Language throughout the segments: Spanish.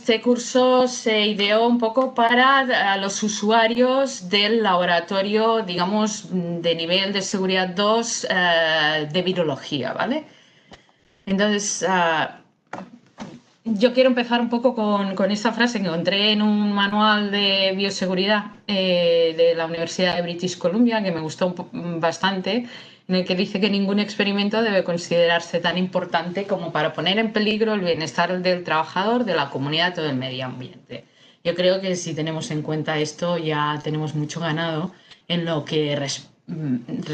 este curso se ideó un poco para los usuarios del laboratorio, digamos, de nivel de seguridad 2 de virología, ¿vale? Entonces, yo quiero empezar un poco con esta frase que encontré en un manual de bioseguridad de la Universidad de British Columbia, que me gustó bastante, en el que dice que ningún experimento debe considerarse tan importante como para poner en peligro el bienestar del trabajador, de la comunidad o del medio ambiente. Yo creo que si tenemos en cuenta esto ya tenemos mucho ganado en lo que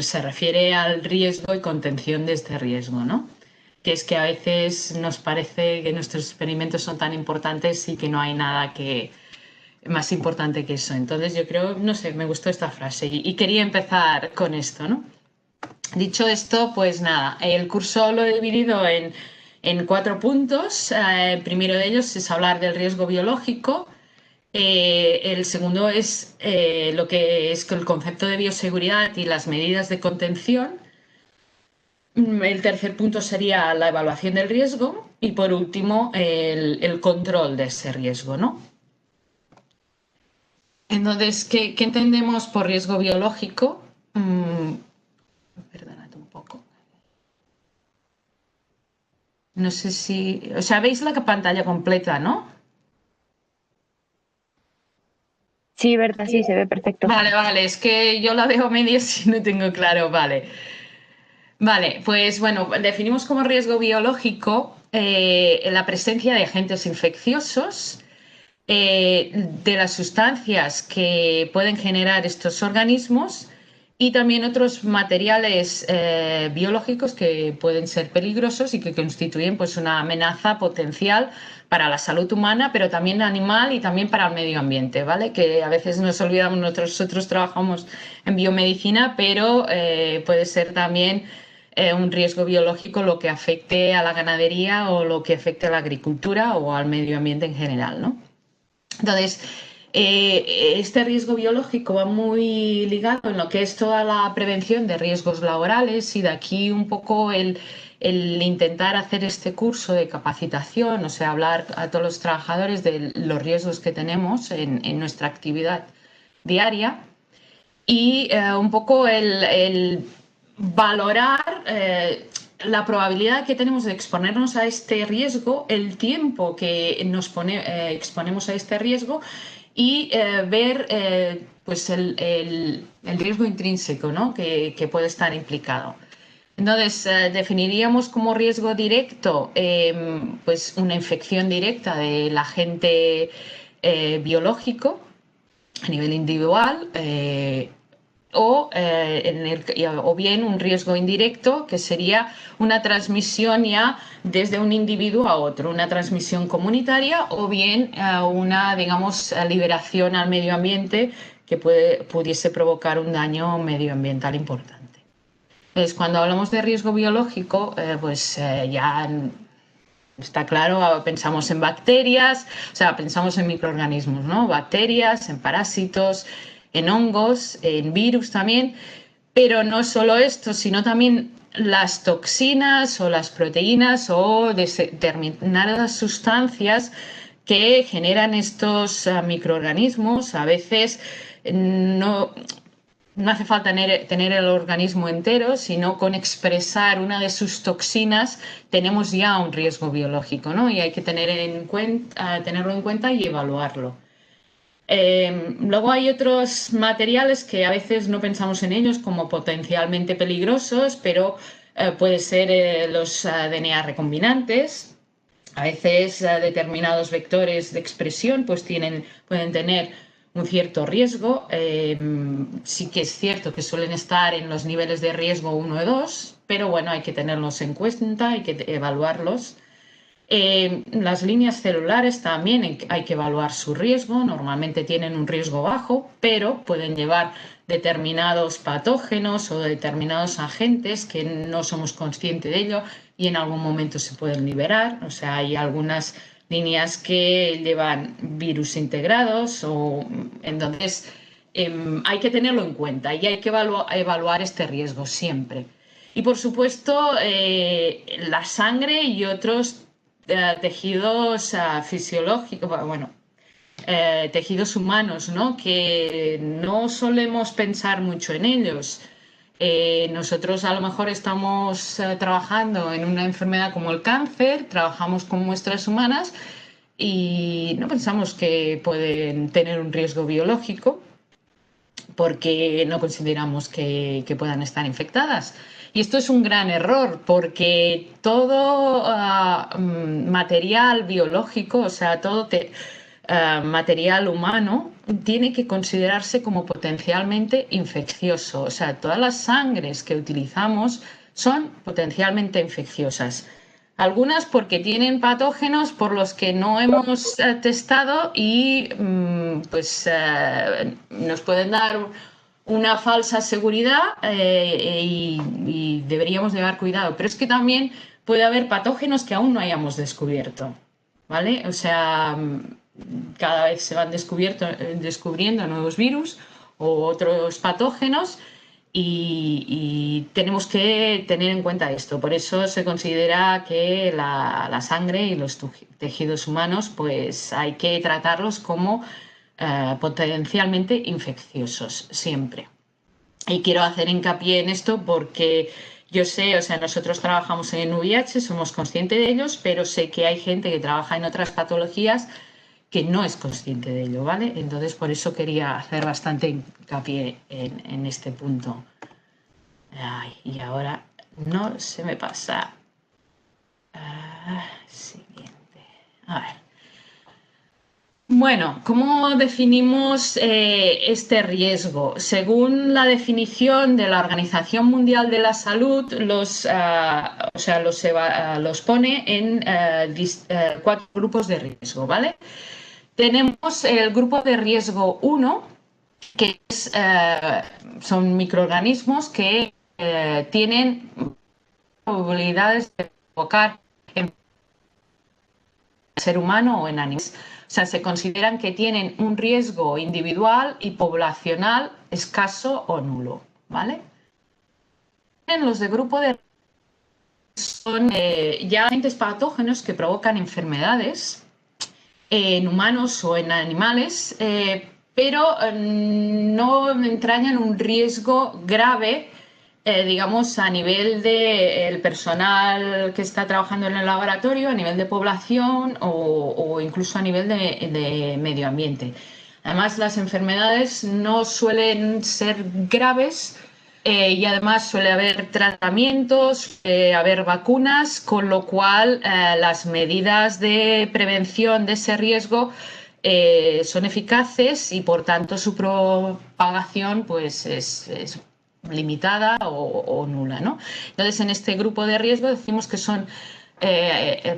se refiere al riesgo y contención de este riesgo, ¿no? Que es que a veces nos parece que nuestros experimentos son tan importantes y que no hay nada más importante que eso. Entonces yo creo, no sé, me gustó esta frase y quería empezar con esto, ¿no? Dicho esto, pues nada, el curso lo he dividido en 4 puntos. El primero de ellos es hablar del riesgo biológico. El segundo es lo que es el concepto de bioseguridad y las medidas de contención. El tercer punto sería la evaluación del riesgo y por último el control de ese riesgo, ¿no? Entonces, ¿qué entendemos por riesgo biológico? Perdónate un poco. No sé si... O sea, veis la pantalla completa, ¿no? Sí, Berta, sí, se ve perfecto. Vale, es que yo la veo medias y no tengo claro, vale. Vale, pues bueno, definimos como riesgo biológico la presencia de agentes infecciosos, de las sustancias que pueden generar estos organismos y también otros materiales biológicos que pueden ser peligrosos y que constituyen pues, una amenaza potencial para la salud humana, pero también animal y también para el medio ambiente, ¿vale? Que a veces nos olvidamos, nosotros trabajamos en biomedicina, pero puede ser también un riesgo biológico lo que afecte a la ganadería o lo que afecte a la agricultura o al medio ambiente en general, ¿no? Entonces, este riesgo biológico va muy ligado en lo que es toda la prevención de riesgos laborales y de aquí un poco el intentar hacer este curso de capacitación, o sea, hablar a todos los trabajadores de los riesgos que tenemos en nuestra actividad diaria y un poco el valorar la probabilidad que tenemos de exponernos a este riesgo, el tiempo que exponemos a este riesgo y ver pues el riesgo intrínseco, ¿no? que puede estar implicado. Entonces, definiríamos como riesgo directo pues una infección directa del agente biológico a nivel individual o bien un riesgo indirecto que sería una transmisión ya desde un individuo a otro, una transmisión comunitaria o bien una, digamos, liberación al medio ambiente que pudiese provocar un daño medioambiental importante. Entonces, cuando hablamos de riesgo biológico, ya está claro, pensamos en bacterias, o sea, pensamos en microorganismos, ¿no? Bacterias, en parásitos, en hongos, en virus también, pero no solo esto, sino también las toxinas o las proteínas o determinadas sustancias que generan estos microorganismos. A veces no hace falta tener el organismo entero, sino con expresar una de sus toxinas tenemos ya un riesgo biológico, ¿no? Y hay que tenerlo en cuenta y evaluarlo. Luego hay otros materiales que a veces no pensamos en ellos como potencialmente peligrosos, pero puede ser los DNA recombinantes. A veces determinados vectores de expresión pues pueden tener un cierto riesgo. Sí que es cierto que suelen estar en los niveles de riesgo 1 o 2, pero bueno, hay que tenerlos en cuenta, hay que evaluarlos. Las líneas celulares también hay que evaluar su riesgo. Normalmente tienen un riesgo bajo, pero pueden llevar determinados patógenos o determinados agentes que no somos conscientes de ello y en algún momento se pueden liberar. O sea, hay algunas líneas que llevan virus integrados entonces hay que tenerlo en cuenta y hay que evaluar este riesgo siempre. Y por supuesto, la sangre y otros tejidos fisiológicos, bueno, tejidos humanos, ¿no? Que no solemos pensar mucho en ellos. Nosotros a lo mejor estamos trabajando en una enfermedad como el cáncer, trabajamos con muestras humanas y no pensamos que pueden tener un riesgo biológico porque no consideramos que puedan estar infectadas. Y esto es un gran error porque todo material biológico, o sea, todo material humano tiene que considerarse como potencialmente infeccioso. O sea, todas las sangres que utilizamos son potencialmente infecciosas. Algunas porque tienen patógenos por los que no hemos testado y pues nos pueden dar una falsa seguridad y deberíamos llevar cuidado. Pero es que también puede haber patógenos que aún no hayamos descubierto, ¿vale? O sea, cada vez se van descubriendo nuevos virus o otros patógenos y tenemos que tener en cuenta esto. Por eso se considera que la sangre y los tejidos humanos pues hay que tratarlos como potencialmente infecciosos siempre. Y quiero hacer hincapié en esto porque yo sé, o sea, nosotros trabajamos en VIH, somos conscientes de ellos, pero sé que hay gente que trabaja en otras patologías que no es consciente de ello, ¿vale? Entonces, por eso quería hacer bastante hincapié en este punto. Ay, y ahora no se me pasa. Siguiente. A ver. Bueno, ¿cómo definimos este riesgo? Según la definición de la Organización Mundial de la Salud, los pone en 4 grupos de riesgo, ¿vale? Tenemos el grupo de riesgo 1, que son microorganismos que tienen probabilidades de provocar en el ser humano o en animales. O sea, se consideran que tienen un riesgo individual y poblacional escaso o nulo, ¿vale? En los de grupo de son ya agentes patógenos que provocan enfermedades en humanos o en animales, pero no entrañan un riesgo grave, digamos, a nivel del personal que está trabajando en el laboratorio, a nivel de población o incluso a nivel de medio ambiente. Además, las enfermedades no suelen ser graves. Y además suele haber tratamientos, haber vacunas, con lo cual las medidas de prevención de ese riesgo son eficaces y por tanto su propagación pues es limitada o nula, ¿no? Entonces, en este grupo de riesgo decimos que son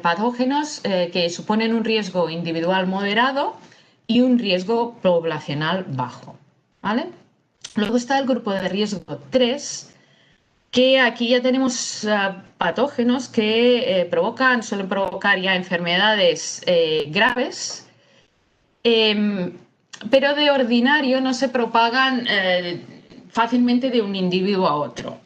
patógenos que suponen un riesgo individual moderado y un riesgo poblacional bajo, ¿vale? Luego está el grupo de riesgo 3, que aquí ya tenemos patógenos que suelen provocar ya enfermedades graves, pero de ordinario no se propagan fácilmente de un individuo a otro.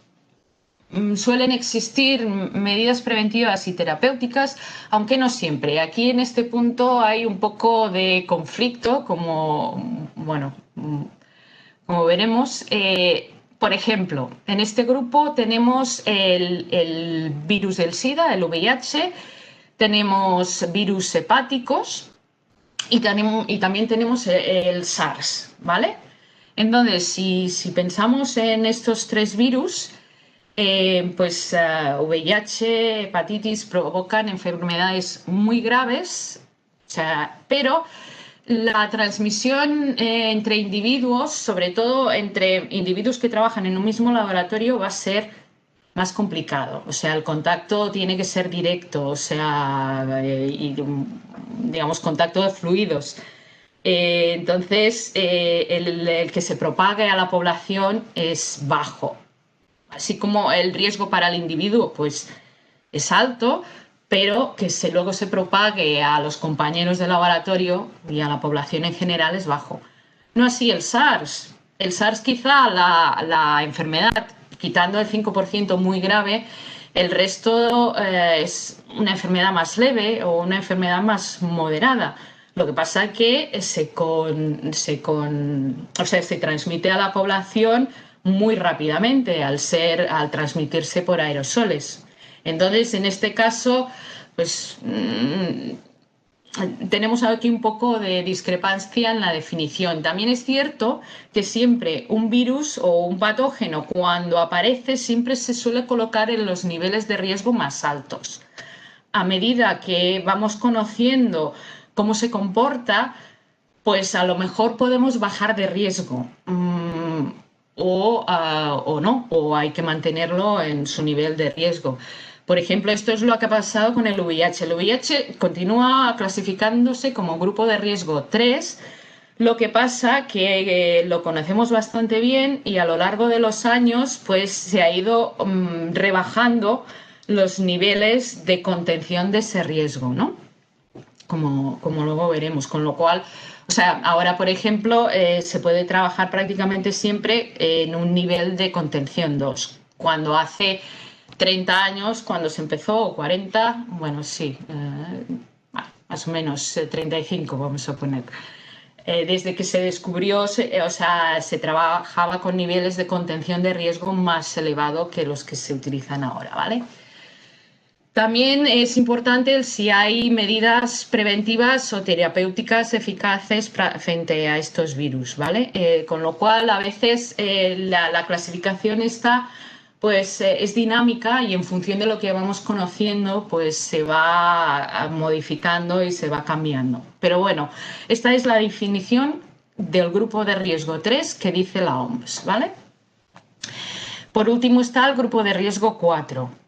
Suelen existir medidas preventivas y terapéuticas, aunque no siempre. Aquí en este punto hay un poco de conflicto, como veremos. Por ejemplo, en este grupo tenemos el virus del SIDA, el VIH, tenemos virus hepáticos y también tenemos el SARS, ¿vale? Entonces, si pensamos en estos 3 virus, pues VIH, hepatitis provocan enfermedades muy graves, o sea, pero la transmisión entre individuos, sobre todo entre individuos que trabajan en un mismo laboratorio, va a ser más complicado. O sea, el contacto tiene que ser directo, o sea, digamos, contacto de fluidos. Entonces, el que se propague a la población es bajo. Así como el riesgo para el individuo, pues, es alto, pero que luego se propague a los compañeros de laboratorio y a la población en general es bajo. No así el SARS. El SARS quizá la enfermedad, quitando el 5% muy grave, El resto es una enfermedad más leve o una enfermedad más moderada. Lo que pasa es que o sea, se transmite a la población muy rápidamente al transmitirse por aerosoles. Entonces, en este caso, pues tenemos aquí un poco de discrepancia en la definición. También es cierto que siempre un virus o un patógeno cuando aparece siempre se suele colocar en los niveles de riesgo más altos. A medida que vamos conociendo cómo se comporta, pues a lo mejor podemos bajar de riesgo. O no, o hay que mantenerlo en su nivel de riesgo. Por ejemplo, esto es lo que ha pasado con el VIH. El VIH continúa clasificándose como grupo de riesgo 3. Lo que pasa que lo conocemos bastante bien y a lo largo de los años pues se ha ido rebajando los niveles de contención de ese riesgo, ¿no? Como luego veremos, con lo cual, o sea, ahora, por ejemplo, se puede trabajar prácticamente siempre en un nivel de contención 2. Cuando hace 30 años, cuando se empezó, o 40, bueno, sí, más o menos 35, vamos a poner. Desde que se descubrió, o sea, se trabajaba con niveles de contención de riesgo más elevado que los que se utilizan ahora, ¿vale? También es importante si hay medidas preventivas o terapéuticas eficaces frente a estos virus, ¿vale? Con lo cual, a veces la clasificación está, pues, es dinámica y en función de lo que vamos conociendo, pues se va modificando y se va cambiando. Pero bueno, esta es la definición del grupo de riesgo 3 que dice la OMS, ¿vale? Por último está el grupo de riesgo 4,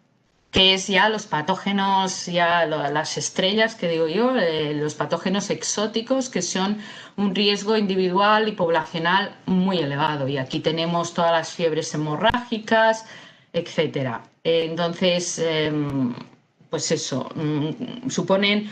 que es ya los patógenos, ya las estrellas, que digo yo, los patógenos exóticos, que son un riesgo individual y poblacional muy elevado. Y aquí tenemos todas las fiebres hemorrágicas, etcétera. Entonces, pues eso, suponen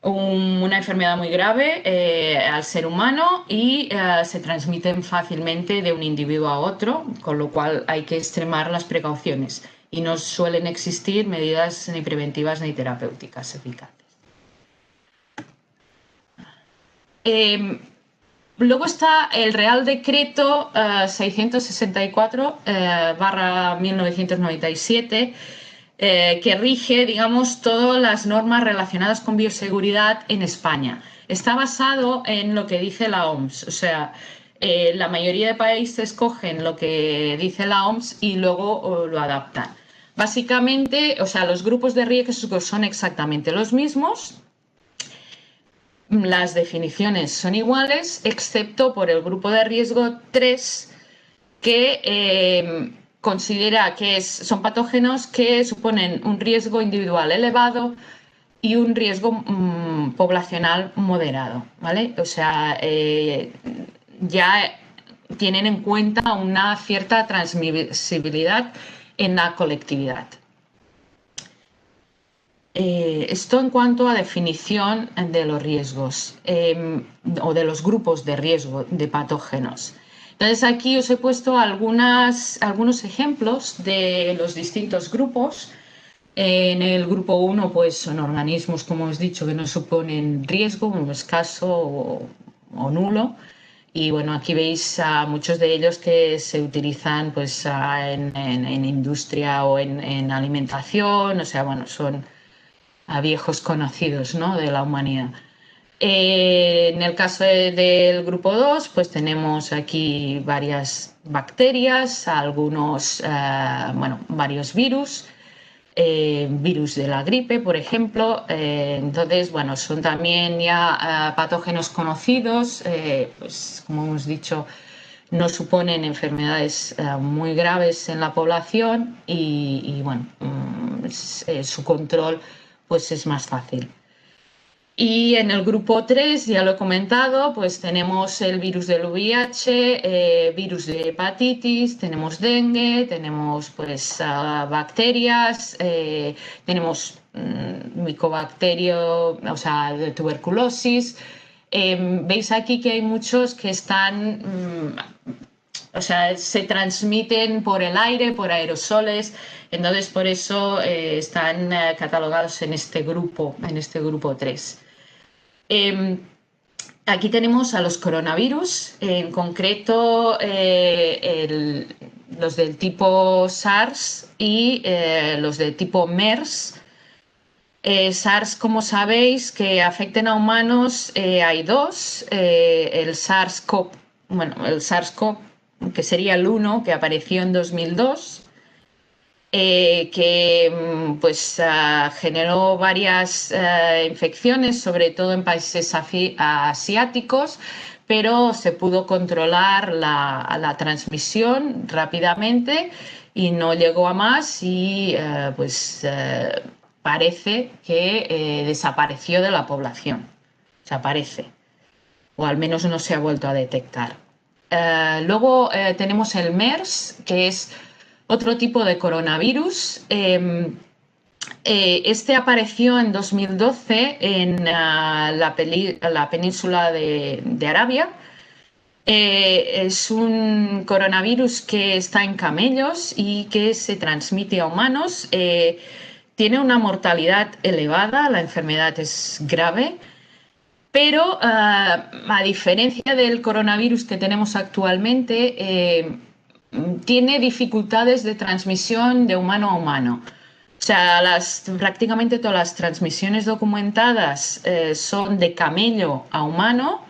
una enfermedad muy grave al ser humano y se transmiten fácilmente de un individuo a otro, con lo cual hay que extremar las precauciones y no suelen existir medidas ni preventivas ni terapéuticas eficaces. Luego está el Real Decreto 664/1997, que rige, digamos, todas las normas relacionadas con bioseguridad en España. Está basado en lo que dice la OMS, o sea, la mayoría de países cogen lo que dice la OMS y luego lo adaptan. Básicamente, o sea, los grupos de riesgo son exactamente los mismos. Las definiciones son iguales, excepto por el grupo de riesgo 3, que considera que son patógenos que suponen un riesgo individual elevado y un riesgo poblacional moderado, ¿vale? O sea, ya tienen en cuenta una cierta transmisibilidad en la colectividad. Esto en cuanto a definición de los riesgos o de los grupos de riesgo de patógenos. Entonces aquí os he puesto algunos ejemplos de los distintos grupos. En el grupo 1 pues son organismos, como os he dicho, que no suponen riesgo, escaso o nulo. Y bueno, aquí veis a muchos de ellos que se utilizan pues en industria o en alimentación, o sea, bueno, son a viejos conocidos, ¿no?, de la humanidad. En el caso del grupo 2, pues tenemos aquí varias bacterias, varios virus, virus de la gripe, por ejemplo. Entonces, bueno, son también ya patógenos conocidos, pues como hemos dicho, no suponen enfermedades muy graves en la población y bueno, su control pues es más fácil. Y en el grupo 3, ya lo he comentado, pues tenemos el virus del VIH, virus de hepatitis, tenemos dengue, tenemos pues bacterias, tenemos micobacterio, o sea, de tuberculosis. Veis aquí que hay muchos que están o sea, se transmiten por el aire, por aerosoles, entonces por eso están catalogados en este grupo 3. Eh, Aquí tenemos a los coronavirus, en concreto los del tipo SARS y los del tipo MERS. SARS, como sabéis, que afecten a humanos, hay dos. El SARS-CoV, bueno, el SARS-CoV, que sería el 1, que apareció en 2002, que pues generó varias infecciones, sobre todo en países asiáticos, pero se pudo controlar la transmisión rápidamente y no llegó a más y parece que desapareció de la población. Desaparece, o al menos no se ha vuelto a detectar. Luego tenemos el MERS, que es otro tipo de coronavirus. Este apareció en 2012 en la península de Arabia. Es un coronavirus que está en camellos y que se transmite a humanos. Tiene una mortalidad elevada, la enfermedad es grave, pero a diferencia del coronavirus que tenemos actualmente, tiene dificultades de transmisión de humano a humano. O sea, prácticamente todas las transmisiones documentadas son de camello a humano.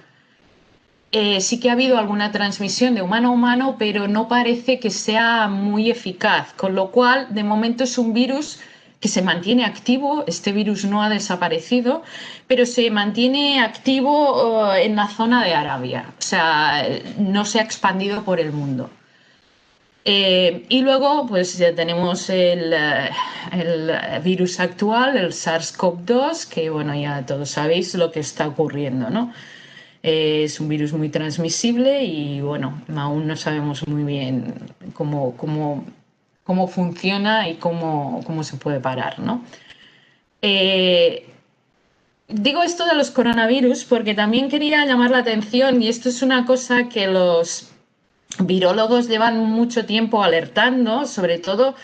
Sí que ha habido alguna transmisión de humano a humano, pero no parece que sea muy eficaz, con lo cual, de momento es un virus que se mantiene activo. Este virus no ha desaparecido, pero se mantiene activo en la zona de Arabia, o sea, no se ha expandido por el mundo. Y luego, pues ya tenemos el virus actual, el SARS-CoV-2, que bueno, ya todos sabéis lo que está ocurriendo, ¿no? Es un virus muy transmisible y bueno, aún no sabemos muy bien cómo funciona y cómo se puede parar, ¿no? Eh, Digo esto de los coronavirus porque también quería llamar la atención, y esto es una cosa que los virólogos llevan mucho tiempo alertando, sobre todo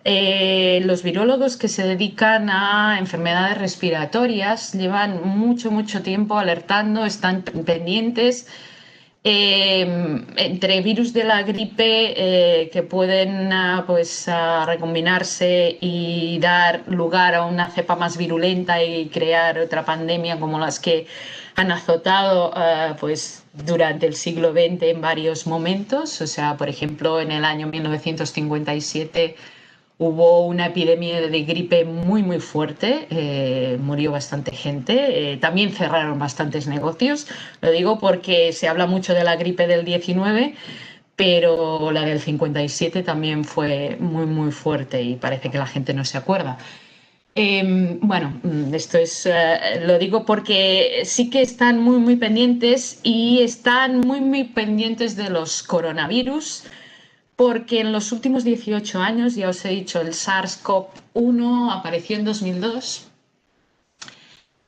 los virólogos que se dedican a enfermedades respiratorias llevan mucho, mucho tiempo alertando, están pendientes entre virus de la gripe que pueden recombinarse y dar lugar a una cepa más virulenta y crear otra pandemia como las que han azotado pues durante el siglo XX en varios momentos. O sea, por ejemplo, en el año 1957 hubo una epidemia de gripe muy, muy fuerte, murió bastante gente, también cerraron bastantes negocios. Lo digo porque se habla mucho de la gripe del 19, pero la del 57 también fue muy, muy fuerte y parece que la gente no se acuerda. Bueno, esto es, lo digo porque sí que están muy, muy pendientes y están muy, muy pendientes de los coronavirus, porque en los últimos 18 años, ya os he dicho, el SARS-CoV-1 apareció en 2002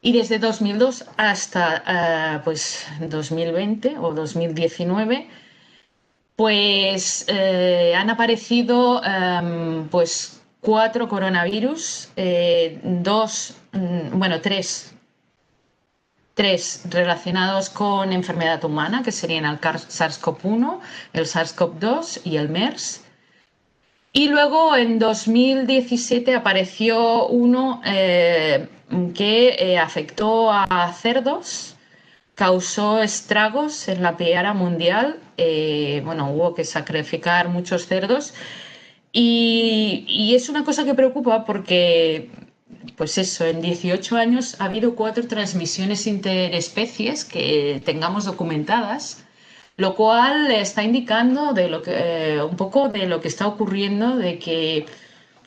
y desde 2002 hasta 2020 o 2019 pues han aparecido pues 4 coronavirus, tres relacionados con enfermedad humana, que serían el SARS-CoV-1, el SARS-CoV-2 y el MERS. Y luego en 2017 apareció uno que afectó a cerdos, causó estragos en la piara mundial. Bueno, hubo que sacrificar muchos cerdos y es una cosa que preocupa porque, pues eso, en 18 años ha habido 4 transmisiones interespecies que tengamos documentadas, lo cual está indicando un poco de lo que está ocurriendo, de que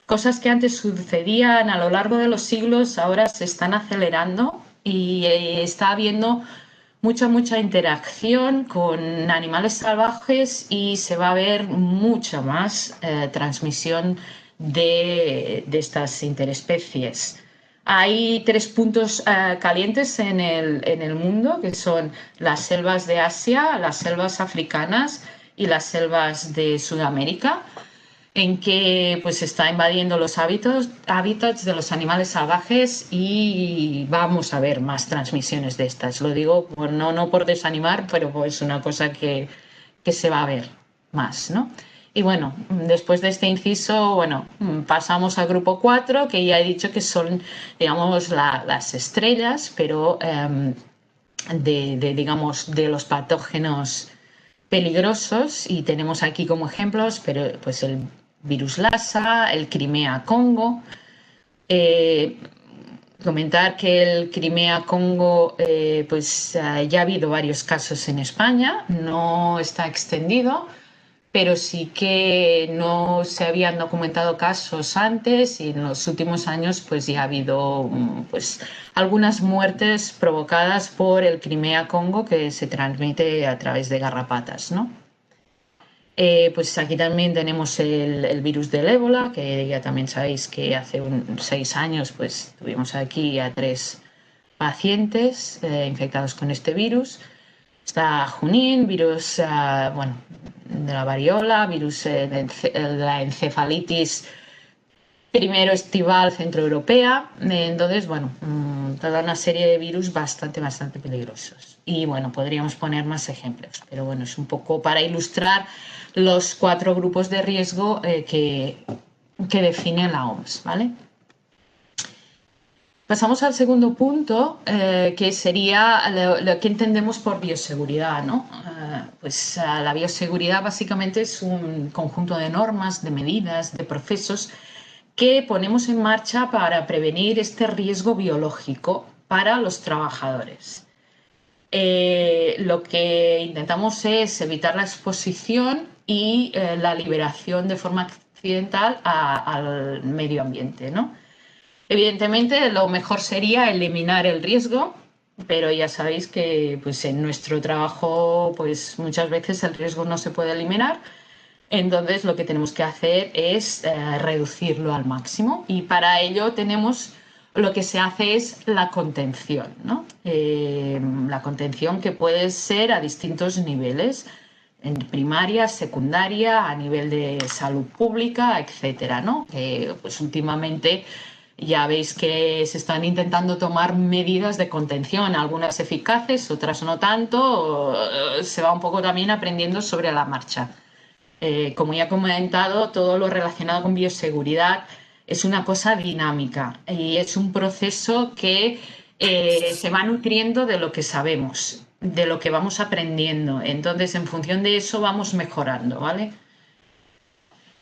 cosas que antes sucedían a lo largo de los siglos ahora se están acelerando y está habiendo mucha, mucha interacción con animales salvajes y se va a ver mucha más transmisión de estas interespecies. Hay 3 puntos calientes en el mundo, que son las selvas de Asia, las selvas africanas y las selvas de Sudamérica, en que pues está invadiendo los hábitats de los animales salvajes y vamos a ver más transmisiones de estas. Lo digo no por desanimar, pero pues una cosa que se va a ver más, ¿no? Y bueno, después de este inciso, bueno, pasamos al grupo 4, que ya he dicho que son, digamos, las estrellas, pero digamos, de los patógenos peligrosos, y tenemos aquí como ejemplos, pero pues el virus Lassa, el Crimea Congo. Eh, Comentar que el Crimea Congo, pues ya ha habido varios casos en España, no está extendido, pero sí que no se habían documentado casos antes, y en los últimos años pues ya ha habido pues algunas muertes provocadas por el Crimea Congo, que se transmite a través de garrapatas, ¿no? Pues aquí también tenemos el virus del ébola, que ya también sabéis que hace 6 años pues tuvimos aquí a 3 pacientes infectados con este virus. Está Junín, virus bueno, de la variola, virus de la encefalitis primero estival centroeuropea. Entonces, bueno, toda una serie de virus bastante peligrosos. Y bueno, podríamos poner más ejemplos, pero bueno, es un poco para ilustrar los 4 grupos de riesgo que define la OMS, ¿vale? Pasamos al segundo punto, que sería lo que entendemos por bioseguridad, ¿no? Pues la bioseguridad básicamente es un conjunto de normas, de medidas, de procesos que ponemos en marcha para prevenir este riesgo biológico para los trabajadores. Lo que intentamos es evitar la exposición y la liberación de forma accidental al medio ambiente, ¿no? Evidentemente, lo mejor sería eliminar el riesgo, pero ya sabéis que pues, en nuestro trabajo pues, muchas veces el riesgo no se puede eliminar. Entonces, lo que tenemos que hacer es reducirlo al máximo, y para ello lo que se hace es la contención, ¿no? La contención, que puede ser a distintos niveles, en primaria, secundaria, a nivel de salud pública, etcétera, ¿no? Pues últimamente ya veis que se están intentando tomar medidas de contención, algunas eficaces, otras no tanto. Se va un poco también aprendiendo sobre la marcha. Como ya he comentado, todo lo relacionado con bioseguridad es una cosa dinámica y es un proceso que se va nutriendo de lo que sabemos, de lo que vamos aprendiendo. Entonces, en función de eso vamos mejorando, ¿vale?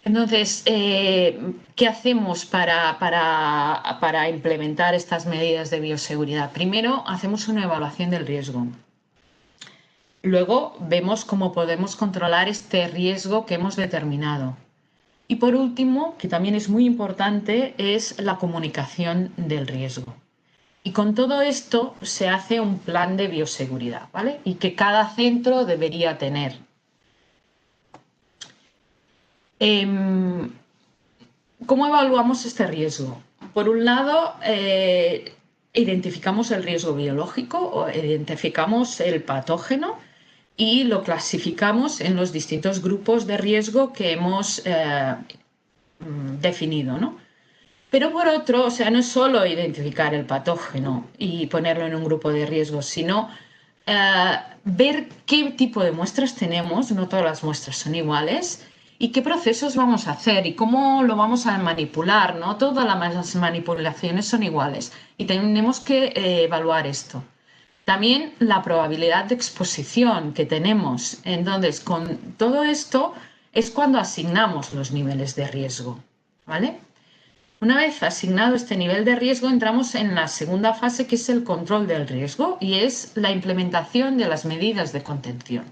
Entonces, ¿qué hacemos para implementar estas medidas de bioseguridad? Primero, hacemos una evaluación del riesgo. Luego, vemos cómo podemos controlar este riesgo que hemos determinado. Y por último, que también es muy importante, es la comunicación del riesgo. Y con todo esto se hace un plan de bioseguridad, ¿vale? Y que cada centro debería tener. ¿Cómo evaluamos este riesgo? Por un lado, identificamos el riesgo biológico, o identificamos el patógeno y lo clasificamos en los distintos grupos de riesgo que hemos definido, ¿no? Pero por otro, o sea, no es solo identificar el patógeno y ponerlo en un grupo de riesgo, sino ver qué tipo de muestras tenemos, no todas las muestras son iguales, y qué procesos vamos a hacer y cómo lo vamos a manipular. No todas las manipulaciones son iguales y tenemos que evaluar esto. También la probabilidad de exposición que tenemos. Entonces, con todo esto es cuando asignamos los niveles de riesgo, ¿vale? Una vez asignado este nivel de riesgo, entramos en la segunda fase, que es el control del riesgo, y es la implementación de las medidas de contención.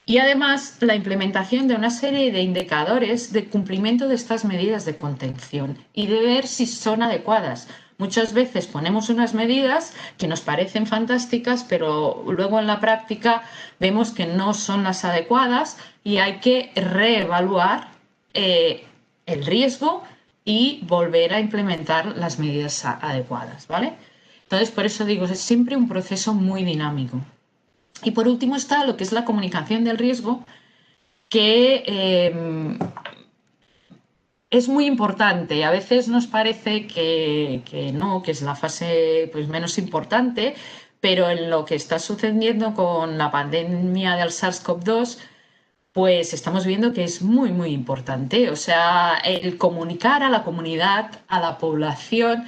Y además, la implementación de una serie de indicadores de cumplimiento de estas medidas de contención y de ver si son adecuadas. Muchas veces ponemos unas medidas que nos parecen fantásticas, pero luego en la práctica vemos que no son las adecuadas y hay que reevaluar el riesgo y volver a implementar las medidas adecuadas, ¿vale? Entonces, por eso digo, es siempre un proceso muy dinámico. Y por último está lo que es la comunicación del riesgo, que es muy importante. A veces nos parece que no, que es la fase pues, menos importante, pero en lo que está sucediendo con la pandemia del SARS-CoV-2, pues estamos viendo que es muy, muy importante. O sea, el comunicar a la comunidad, a la población,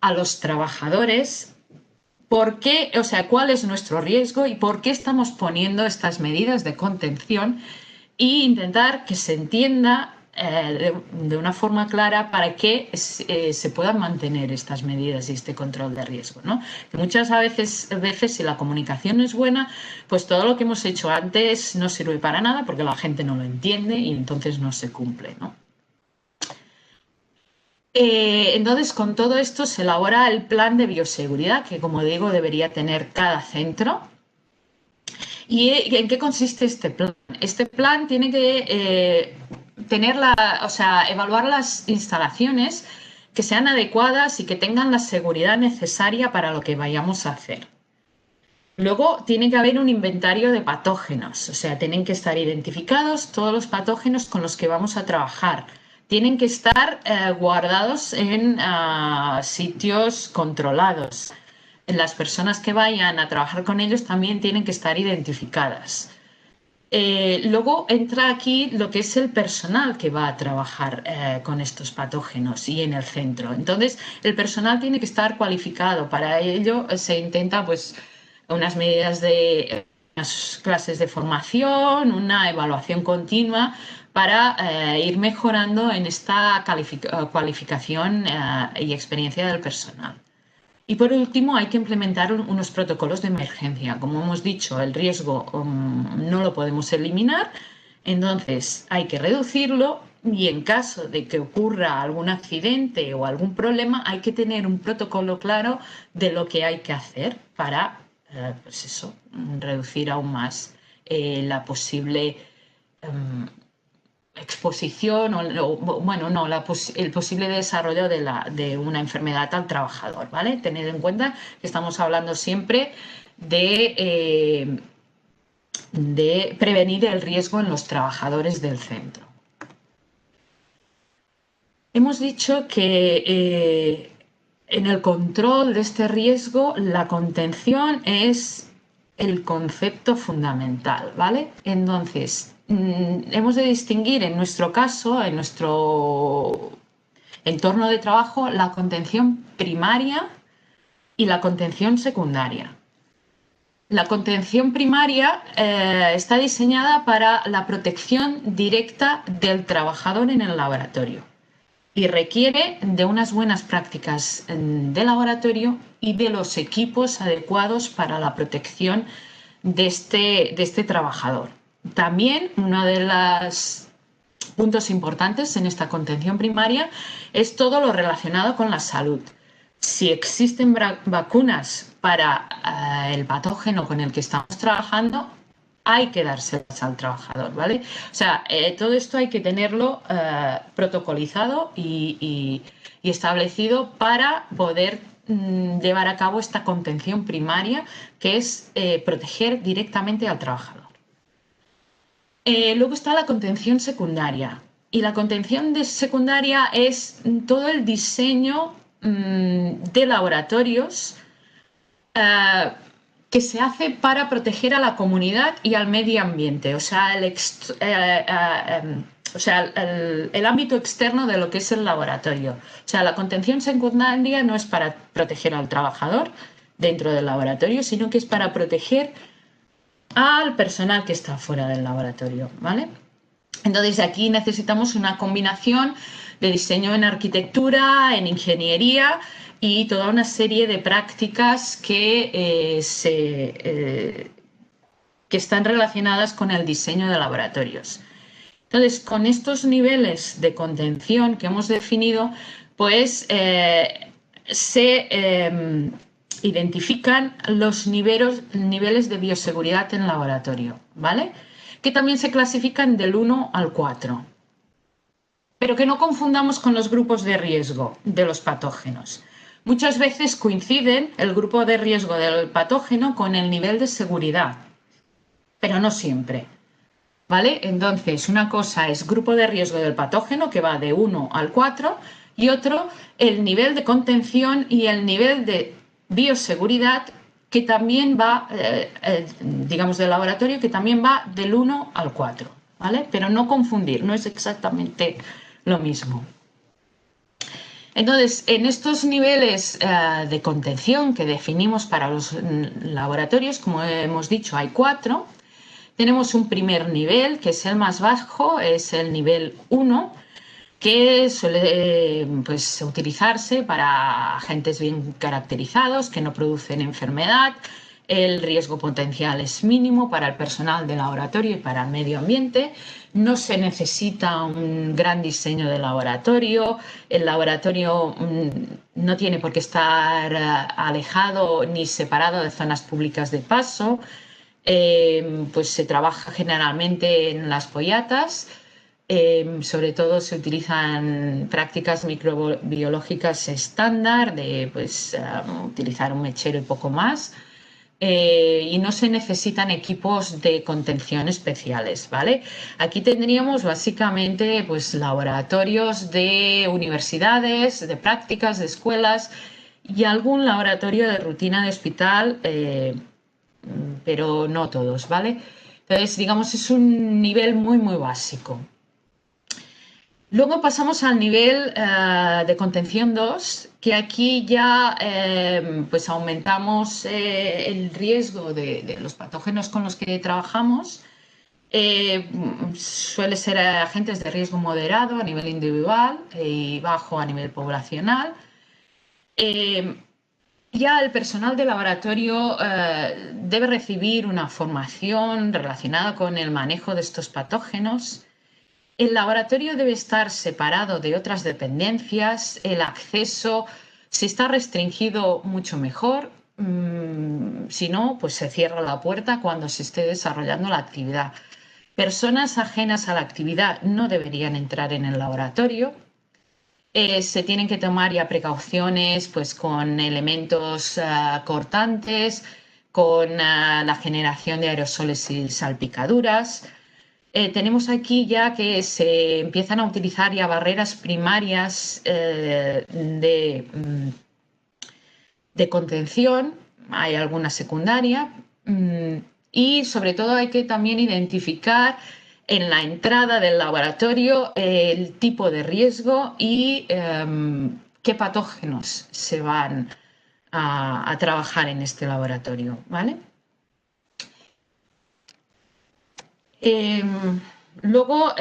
a los trabajadores, por qué, o sea, cuál es nuestro riesgo y por qué estamos poniendo estas medidas de contención e intentar que se entienda de una forma clara para que se puedan mantener estas medidas y este control de riesgo, ¿no? Que muchas veces, si la comunicación no es buena, pues todo lo que hemos hecho antes no sirve para nada porque la gente no lo entiende y entonces no se cumple, ¿no? Entonces, con todo esto se elabora el plan de bioseguridad, que como digo, debería tener cada centro. ¿Y en qué consiste este plan? Este plan tiene que o sea, evaluar las instalaciones que sean adecuadas y que tengan la seguridad necesaria para lo que vayamos a hacer. Luego tiene que haber un inventario de patógenos, o sea, tienen que estar identificados todos los patógenos con los que vamos a trabajar. Tienen que estar guardados en sitios controlados. Las personas que vayan a trabajar con ellos también tienen que estar identificadas. Luego entra aquí lo que es el personal que va a trabajar con estos patógenos y en el centro. Entonces, el personal tiene que estar cualificado. Para ello se intenta pues unas medidas de unas clases de formación, una evaluación continua para ir mejorando en esta cualificación y experiencia del personal. Y por último, hay que implementar unos protocolos de emergencia. Como hemos dicho, el riesgo no lo podemos eliminar, entonces hay que reducirlo y en caso de que ocurra algún accidente o algún problema, hay que tener un protocolo claro de lo que hay que hacer para, pues eso, reducir aún más la posible exposición bueno, no, el posible desarrollo de una enfermedad al trabajador, ¿vale? Tened en cuenta que estamos hablando siempre de prevenir el riesgo en los trabajadores del centro. Hemos dicho que en el control de este riesgo la contención es el concepto fundamental, ¿vale? Entonces, hemos de distinguir en nuestro caso, en nuestro entorno de trabajo, la contención primaria y la contención secundaria. La contención primaria está diseñada para la protección directa del trabajador en el laboratorio y requiere de unas buenas prácticas de laboratorio y de los equipos adecuados para la protección de este trabajador. También uno de los puntos importantes en esta contención primaria es todo lo relacionado con la salud. Si existen vacunas para el patógeno con el que estamos trabajando, hay que dárselas al trabajador, ¿vale? O sea, todo esto hay que tenerlo protocolizado y establecido para poder llevar a cabo esta contención primaria, que es proteger directamente al trabajador. Luego está la contención secundaria. Y la contención secundaria es todo el diseño de laboratorios que se hace para proteger a la comunidad y al medio ambiente, o sea, el ámbito externo de lo que es el laboratorio. O sea, la contención secundaria no es para proteger al trabajador dentro del laboratorio, sino que es para proteger al personal que está fuera del laboratorio, ¿vale? Entonces aquí necesitamos una combinación de diseño en arquitectura, en ingeniería y toda una serie de prácticas que están relacionadas con el diseño de laboratorios. Entonces, con estos niveles de contención que hemos definido, pues se identifican los niveles de bioseguridad en laboratorio, ¿vale? Que también se clasifican del 1 al 4. Pero que no confundamos con los grupos de riesgo de los patógenos. Muchas veces coinciden el grupo de riesgo del patógeno con el nivel de seguridad, pero no siempre. ¿vale? Entonces, una cosa es grupo de riesgo del patógeno, que va de 1 al 4, y otro, el nivel de contención y el nivel de bioseguridad, que también va, digamos, del laboratorio, que también va del 1 al 4, ¿vale? Pero no confundir, no es exactamente lo mismo. Entonces, en estos niveles de contención que definimos para los laboratorios, como hemos dicho, hay 4. Tenemos un primer nivel, que es el más bajo, es el nivel 1, que suele pues, utilizarse para agentes bien caracterizados que no producen enfermedad. El riesgo potencial es mínimo para el personal de laboratorio y para el medio ambiente. No se necesita un gran diseño de laboratorio. El laboratorio no tiene por qué estar alejado ni separado de zonas públicas de paso. Pues se trabaja generalmente en las boyatas. Sobre todo se utilizan prácticas microbiológicas estándar de pues, utilizar un mechero y poco más. Y no se necesitan equipos de contención especiales, ¿vale? Aquí tendríamos básicamente pues, laboratorios de universidades, de prácticas, de escuelas y algún laboratorio de rutina de hospital, pero no todos, ¿vale? Entonces, digamos, es un nivel muy, muy básico. Luego pasamos al nivel de contención 2, que aquí ya pues aumentamos el riesgo de los patógenos con los que trabajamos. Suele ser agentes de riesgo moderado a nivel individual y bajo a nivel poblacional. Ya el personal de laboratorio debe recibir una formación relacionada con el manejo de estos patógenos. El laboratorio debe estar separado de otras dependencias, el acceso, si está restringido, mucho mejor. Si no, pues se cierra la puerta cuando se esté desarrollando la actividad. Personas ajenas a la actividad no deberían entrar en el laboratorio. Se tienen que tomar ya precauciones pues, con elementos cortantes, con la generación de aerosoles y salpicaduras. Tenemos aquí ya que se empiezan a utilizar ya barreras primarias de contención, hay alguna secundaria, y sobre todo hay que también identificar en la entrada del laboratorio el tipo de riesgo y qué patógenos se van a trabajar en este laboratorio, ¿vale? Luego,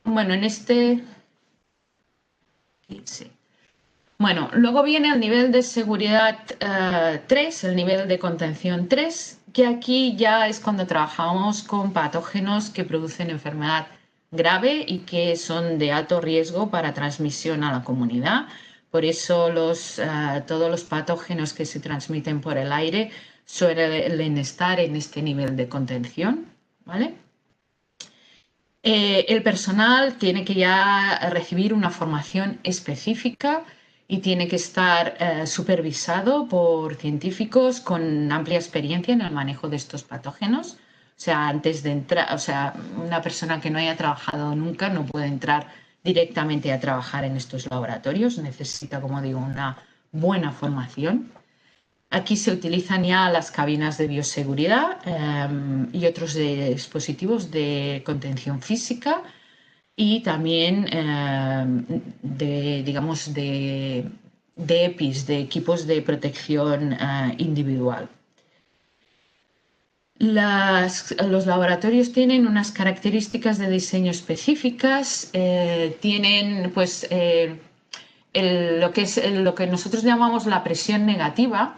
bueno, en este... Sí. Bueno, luego viene el nivel de seguridad 3, el nivel de contención 3, que aquí ya es cuando trabajamos con patógenos que producen enfermedad grave y que son de alto riesgo para transmisión a la comunidad. Por eso todos los patógenos que se transmiten por el aire suelen estar en este nivel de contención, ¿vale? El personal tiene que ya recibir una formación específica y tiene que estar supervisado por científicos con amplia experiencia en el manejo de estos patógenos. O sea, antes de entrar, o sea, una persona que no haya trabajado nunca no puede entrar directamente a trabajar en estos laboratorios. Necesita, como digo, una buena formación. Aquí se utilizan ya las cabinas de bioseguridad y otros dispositivos de contención física y también digamos, de EPIs, de equipos de protección individual. Los laboratorios tienen unas características de diseño específicas, tienen pues, lo que nosotros llamamos la presión negativa,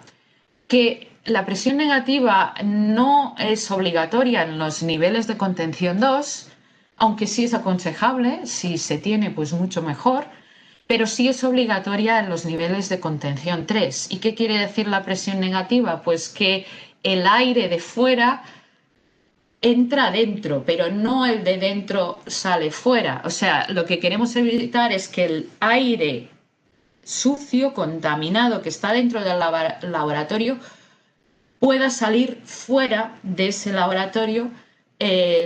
que la presión negativa no es obligatoria en los niveles de contención 2, aunque sí es aconsejable, si se tiene pues mucho mejor, pero sí es obligatoria en los niveles de contención 3. ¿Y qué quiere decir la presión negativa? Pues que el aire de fuera entra dentro, pero no el de dentro sale fuera. O sea, lo que queremos evitar es que el aire sucio, contaminado que está dentro del laboratorio pueda salir fuera de ese laboratorio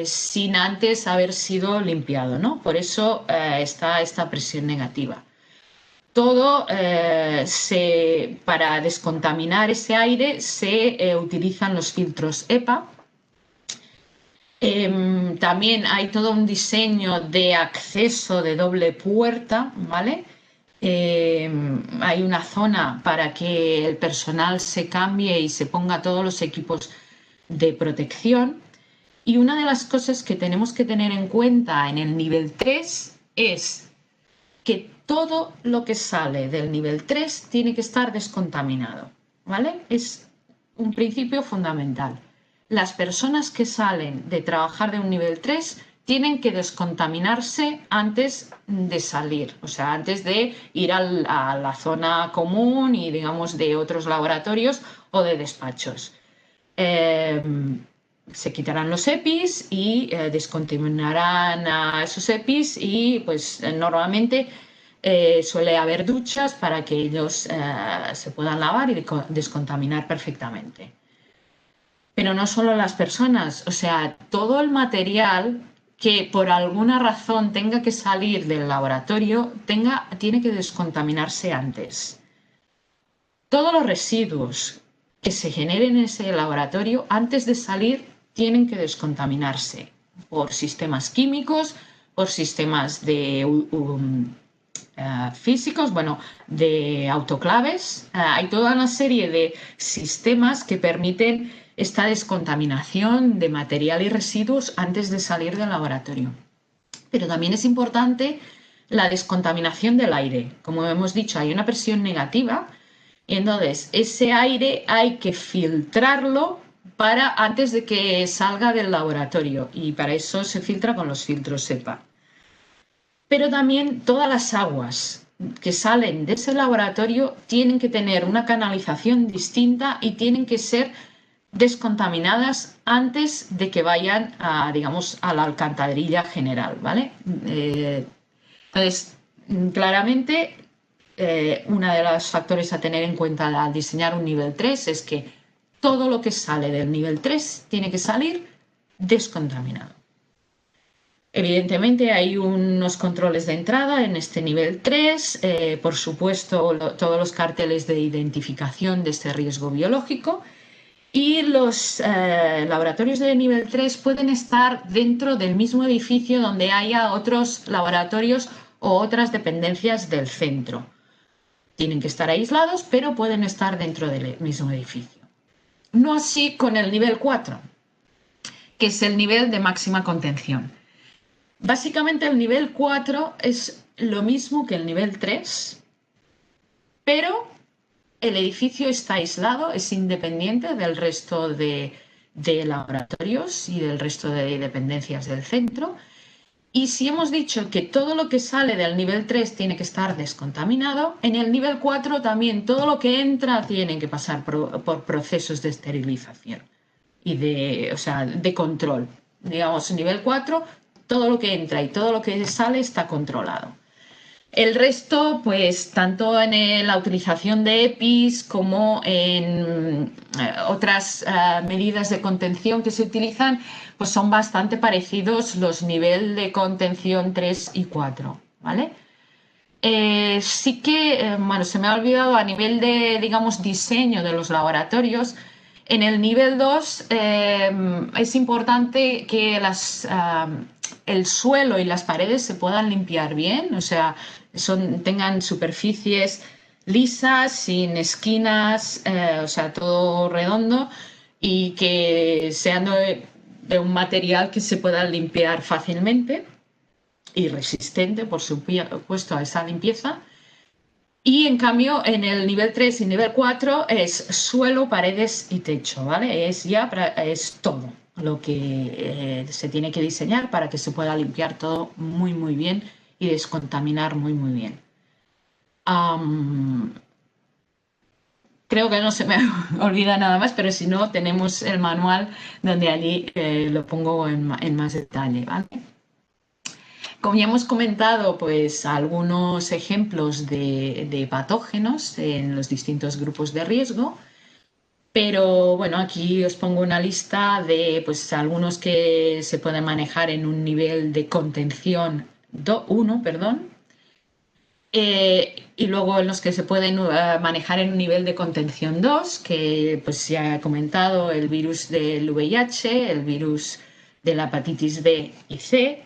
sin antes haber sido limpiado, ¿no? Por eso está esta presión negativa. Todo para descontaminar ese aire se utilizan los filtros EPA. También hay todo un diseño de acceso de doble puerta, ¿vale? Hay una zona para que el personal se cambie y se ponga todos los equipos de protección. Y una de las cosas que tenemos que tener en cuenta en el nivel 3 es que todo lo que sale del nivel 3 tiene que estar descontaminado, ¿vale? Es un principio fundamental. Las personas que salen de trabajar de un nivel 3 tienen que descontaminarse antes de salir, o sea, antes de ir a la zona común y, digamos, de otros laboratorios o de despachos. Se quitarán los EPIs y descontaminarán a esos EPIs y, pues, normalmente suele haber duchas para que ellos se puedan lavar y descontaminar perfectamente. Pero no solo las personas, o sea, todo el material que por alguna razón tenga que salir del laboratorio tiene que descontaminarse antes. Todos los residuos que se generen en ese laboratorio antes de salir tienen que descontaminarse por sistemas químicos, por sistemas de físicos, bueno, de autoclaves. Hay toda una serie de sistemas que permiten esta descontaminación de material y residuos antes de salir del laboratorio. Pero también es importante la descontaminación del aire. Como hemos dicho, hay una presión negativa y entonces ese aire hay que filtrarlo antes de que salga del laboratorio, y para eso se filtra con los filtros EPA. Pero también todas las aguas que salen de ese laboratorio tienen que tener una canalización distinta y tienen que ser descontaminadas antes de que vayan digamos, a la alcantarilla general, ¿vale? Entonces, claramente, uno de los factores a tener en cuenta al diseñar un nivel 3 es que todo lo que sale del nivel 3 tiene que salir descontaminado. Evidentemente hay unos controles de entrada en este nivel 3, por supuesto todos los carteles de identificación de este riesgo biológico, y los laboratorios de nivel 3 pueden estar dentro del mismo edificio donde haya otros laboratorios o otras dependencias del centro. Tienen que estar aislados, pero pueden estar dentro del mismo edificio. No así con el nivel 4, que es el nivel de máxima contención. Básicamente el nivel 4 es lo mismo que el nivel 3, pero el edificio está aislado, es independiente del resto de laboratorios y del resto de dependencias del centro. Y si hemos dicho que todo lo que sale del nivel 3 tiene que estar descontaminado, en el nivel 4 también todo lo que entra tiene que pasar por procesos de esterilización y de control. Digamos, en nivel 4, todo lo que entra y todo lo que sale está controlado. El resto, pues tanto en la utilización de EPIs como en otras medidas de contención que se utilizan, pues son bastante parecidos los niveles de contención 3 y 4, ¿vale? Sí que, bueno, se me ha olvidado a nivel de, digamos, diseño de los laboratorios. En el nivel 2 es importante que el suelo y las paredes se puedan limpiar bien, o sea, tengan superficies lisas, sin esquinas, o sea, todo redondo, y que sean de un material que se pueda limpiar fácilmente y resistente, por supuesto, a esa limpieza. Y en cambio, en el nivel 3 y nivel 4 es suelo, paredes y techo, ¿vale? Es todo lo que se tiene que diseñar para que se pueda limpiar todo muy, muy bien y descontaminar muy, muy bien. Creo que no se me olvida nada más, pero si no, tenemos el manual donde allí lo pongo en más detalle, ¿vale? Como ya hemos comentado, pues algunos ejemplos de patógenos en los distintos grupos de riesgo. Pero bueno, aquí os pongo una lista de pues algunos que se pueden manejar en un nivel de contención 1, perdón, y luego en los que se pueden manejar en un nivel de contención 2, que pues ya he comentado, el virus del VIH, el virus de la hepatitis B y C.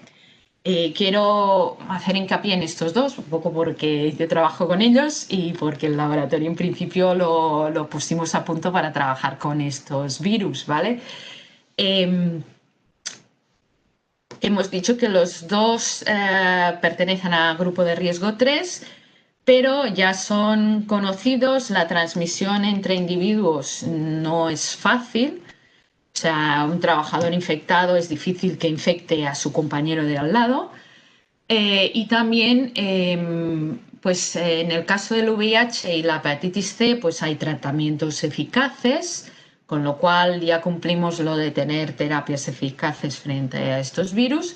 Quiero hacer hincapié en estos dos, un poco porque yo trabajo con ellos y porque el laboratorio en principio lo pusimos a punto para trabajar con estos virus, ¿vale? Eh, Hemos dicho que los dos pertenecen al grupo de riesgo 3, pero ya son conocidos, la transmisión entre individuos no es fácil, o sea, un trabajador infectado es difícil que infecte a su compañero de al lado. Y también, pues en el caso del VIH y la hepatitis C, pues hay tratamientos eficaces, con lo cual ya cumplimos lo de tener terapias eficaces frente a estos virus.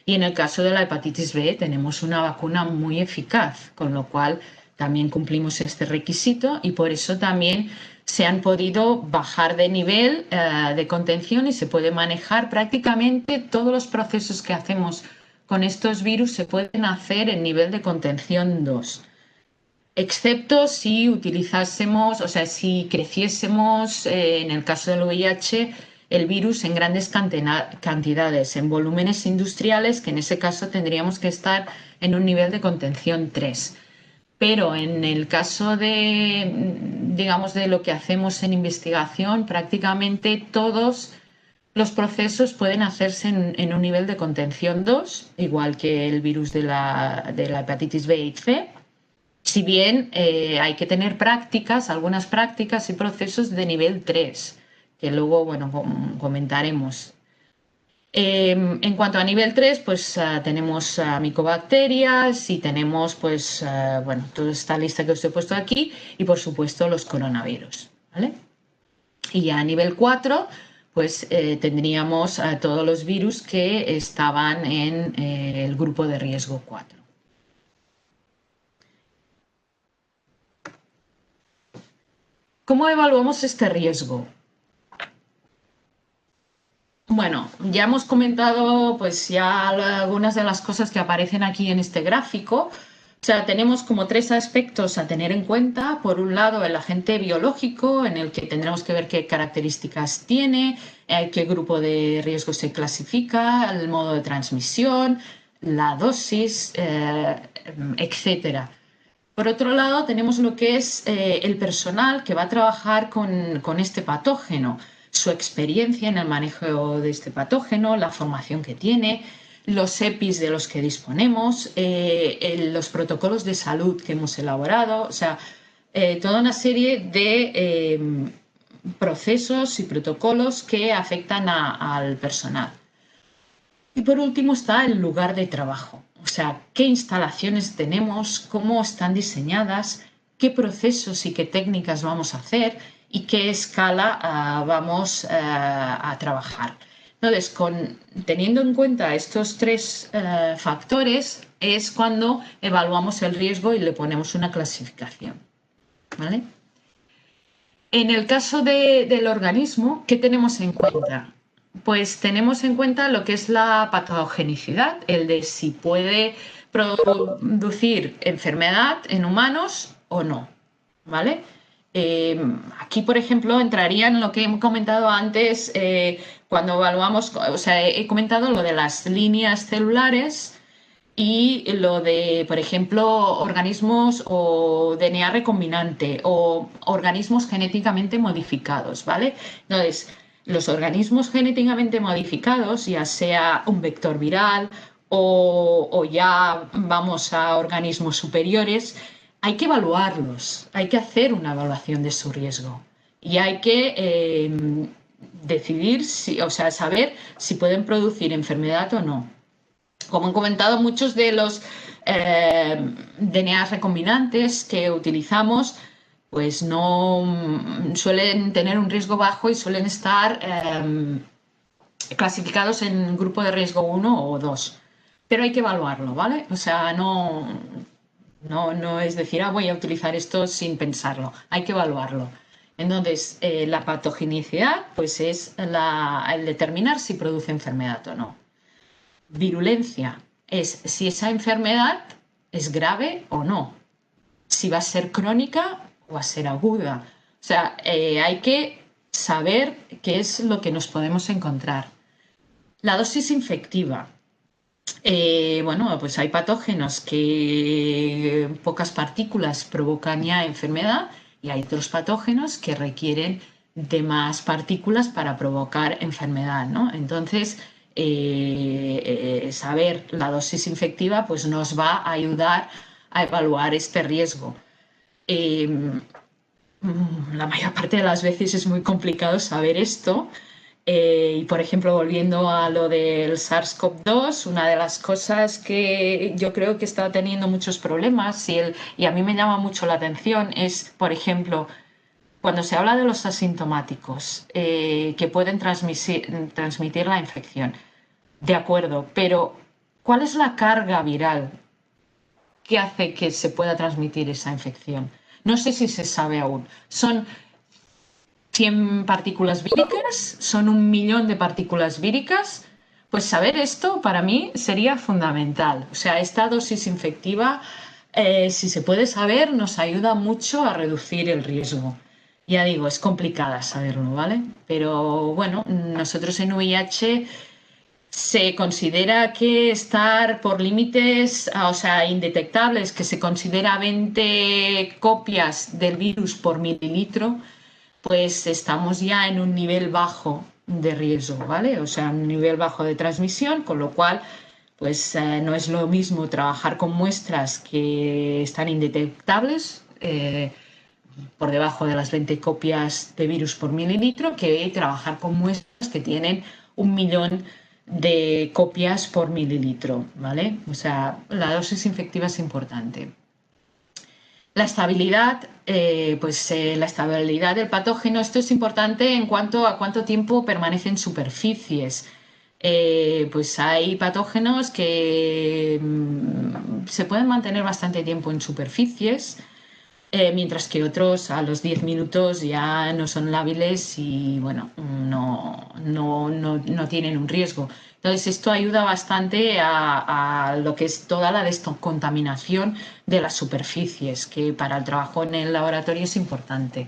Y en el caso de la hepatitis B tenemos una vacuna muy eficaz, con lo cual también cumplimos este requisito y por eso también se han podido bajar de nivel de contención y se puede manejar prácticamente todos los procesos que hacemos con estos virus se pueden hacer en nivel de contención 2, excepto si utilizásemos, o sea, si creciésemos, en el caso del VIH, el virus en grandes cantidades, en volúmenes industriales, que en ese caso tendríamos que estar en un nivel de contención 3. Pero en el caso de, digamos, de lo que hacemos en investigación, prácticamente todos los procesos pueden hacerse en un nivel de contención 2, igual que el virus de la hepatitis B y C, si bien hay que tener prácticas, algunas prácticas y procesos de nivel 3, que luego, bueno, comentaremos. En cuanto a nivel 3, pues tenemos micobacterias y tenemos, pues, bueno, toda esta lista que os he puesto aquí y, por supuesto, los coronavirus, ¿vale? Y a nivel 4, pues tendríamos a todos los virus que estaban en el grupo de riesgo 4. ¿Cómo evaluamos este riesgo? Bueno, ya hemos comentado pues ya algunas de las cosas que aparecen aquí en este gráfico. O sea, tenemos como tres aspectos a tener en cuenta. Por un lado, el agente biológico, en el que tendremos que ver qué características tiene, qué grupo de riesgo se clasifica, el modo de transmisión, la dosis, etcétera. Por otro lado, tenemos lo que es el personal que va a trabajar con este patógeno, su experiencia en el manejo de este patógeno, la formación que tiene, los EPIs de los que disponemos, los protocolos de salud que hemos elaborado, o sea, toda una serie de procesos y protocolos que afectan al personal. Y por último está el lugar de trabajo, o sea, qué instalaciones tenemos, cómo están diseñadas, qué procesos y qué técnicas vamos a hacer y qué escala vamos a trabajar. Entonces, teniendo en cuenta estos tres factores, es cuando evaluamos el riesgo y le ponemos una clasificación. ¿Vale? En el caso del organismo, ¿qué tenemos en cuenta? Pues tenemos en cuenta lo que es la patogenicidad, el de si puede producir enfermedad en humanos o no, ¿vale? Aquí, por ejemplo, entraría en lo que he comentado antes, cuando evaluamos, o sea, he comentado lo de las líneas celulares y lo de, por ejemplo, organismos o DNA recombinante o organismos genéticamente modificados, ¿vale? Entonces, los organismos genéticamente modificados, ya sea un vector viral o ya vamos a organismos superiores, hay que evaluarlos, hay que hacer una evaluación de su riesgo y hay que decidir, si, o sea, saber si pueden producir enfermedad o no. Como he comentado, muchos de los DNA recombinantes que utilizamos pues no suelen tener un riesgo bajo y suelen estar clasificados en grupo de riesgo 1 o 2. Pero hay que evaluarlo, ¿vale? O sea, no es decir, voy a utilizar esto sin pensarlo. Hay que evaluarlo. Entonces, la patogenicidad pues es el determinar si produce enfermedad o no. Virulencia es si esa enfermedad es grave o no, si va a ser crónica o a ser aguda. O sea, hay que saber qué es lo que nos podemos encontrar. La dosis infectiva. Bueno, pues hay patógenos que pocas partículas provocan ya enfermedad y hay otros patógenos que requieren de más partículas para provocar enfermedad, ¿no? Entonces, saber la dosis infectiva pues nos va a ayudar a evaluar este riesgo. Eh, la mayor parte de las veces es muy complicado saber esto. Y por ejemplo, volviendo a lo del SARS-CoV-2, una de las cosas que yo creo que está teniendo muchos problemas y a mí me llama mucho la atención es, por ejemplo, cuando se habla de los asintomáticos que pueden transmitir la infección. De acuerdo, pero ¿cuál es la carga viral que hace que se pueda transmitir esa infección? No sé si se sabe aún. ¿Son 100 partículas víricas? ¿Son 1 millón de partículas víricas? Pues saber esto para mí sería fundamental. O sea, esta dosis infectiva, si se puede saber, nos ayuda mucho a reducir el riesgo. Ya digo, es complicada saberlo, ¿vale? Pero bueno, nosotros en VIH se considera que estar por límites, o sea, indetectables, que se considera 20 copias del virus por mililitro, pues estamos ya en un nivel bajo de riesgo, ¿vale? O sea, un nivel bajo de transmisión, con lo cual, pues no es lo mismo trabajar con muestras que están indetectables, por debajo de las 20 copias de virus por mililitro, que trabajar con muestras que tienen 1 millón de copias por mililitro, ¿vale? O sea, la dosis infectiva es importante. La estabilidad, la estabilidad del patógeno, esto es importante en cuanto a cuánto tiempo permanece en superficies. Pues hay patógenos que se pueden mantener bastante tiempo en superficies, mientras que otros a los 10 minutos ya no son lábiles y bueno, no tienen un riesgo. Entonces, esto ayuda bastante a lo que es toda la descontaminación de las superficies, que para el trabajo en el laboratorio es importante.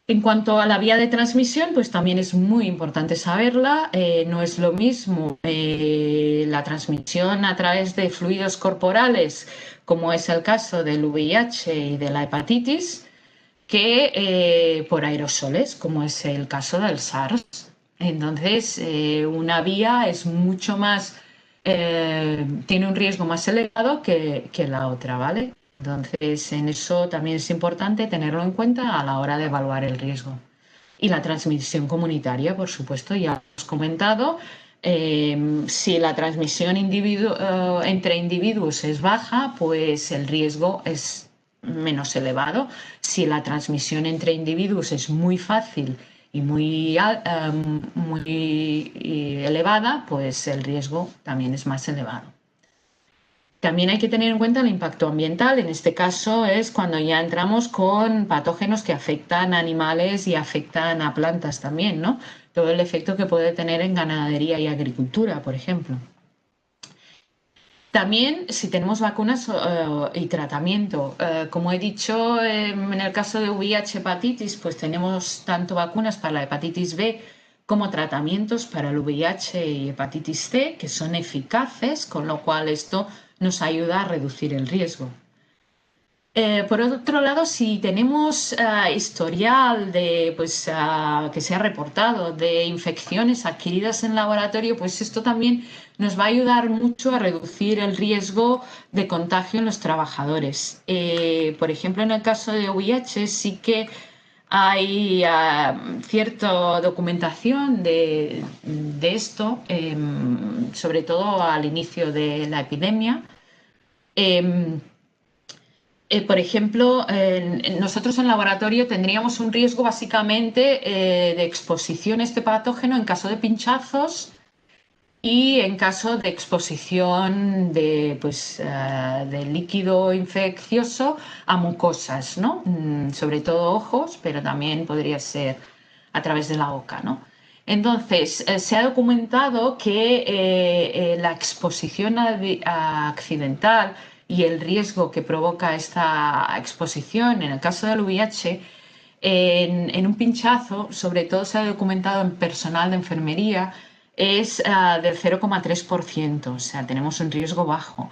En cuanto a la vía de transmisión, pues también es muy importante saberla. No es lo mismo la transmisión a través de fluidos corporales, como es el caso del VIH y de la hepatitis, que por aerosoles, como es el caso del SARS. Entonces, una vía es mucho más, tiene un riesgo más elevado que la otra, ¿vale? Entonces, en eso también es importante tenerlo en cuenta a la hora de evaluar el riesgo. Y la transmisión comunitaria, por supuesto, ya hemos comentado. Si la transmisión entre individuos es baja, pues el riesgo es menos elevado. Si la transmisión entre individuos es muy fácil y muy elevada, pues el riesgo también es más elevado. También hay que tener en cuenta el impacto ambiental. En este caso es cuando ya entramos con patógenos que afectan a animales y afectan a plantas también, ¿no? Todo el efecto que puede tener en ganadería y agricultura, por ejemplo. También, si tenemos vacunas y tratamiento, como he dicho, en el caso de VIH hepatitis, pues tenemos tanto vacunas para la hepatitis B como tratamientos para el VIH y hepatitis C, que son eficaces, con lo cual esto nos ayuda a reducir el riesgo. Por otro lado, si tenemos historial que se ha reportado de infecciones adquiridas en laboratorio, pues esto también nos va a ayudar mucho a reducir el riesgo de contagio en los trabajadores. Por ejemplo, en el caso de VIH sí que hay cierta documentación de esto, sobre todo al inicio de la epidemia. Por ejemplo, nosotros en laboratorio tendríamos un riesgo básicamente de exposición a este patógeno en caso de pinchazos y en caso de exposición de líquido infeccioso a mucosas, ¿no? Sobre todo ojos, pero también podría ser a través de la boca, ¿no? Entonces, se ha documentado que la exposición accidental y el riesgo que provoca esta exposición, en el caso del VIH, en un pinchazo, sobre todo se ha documentado en personal de enfermería, es del 0,3%, o sea, tenemos un riesgo bajo.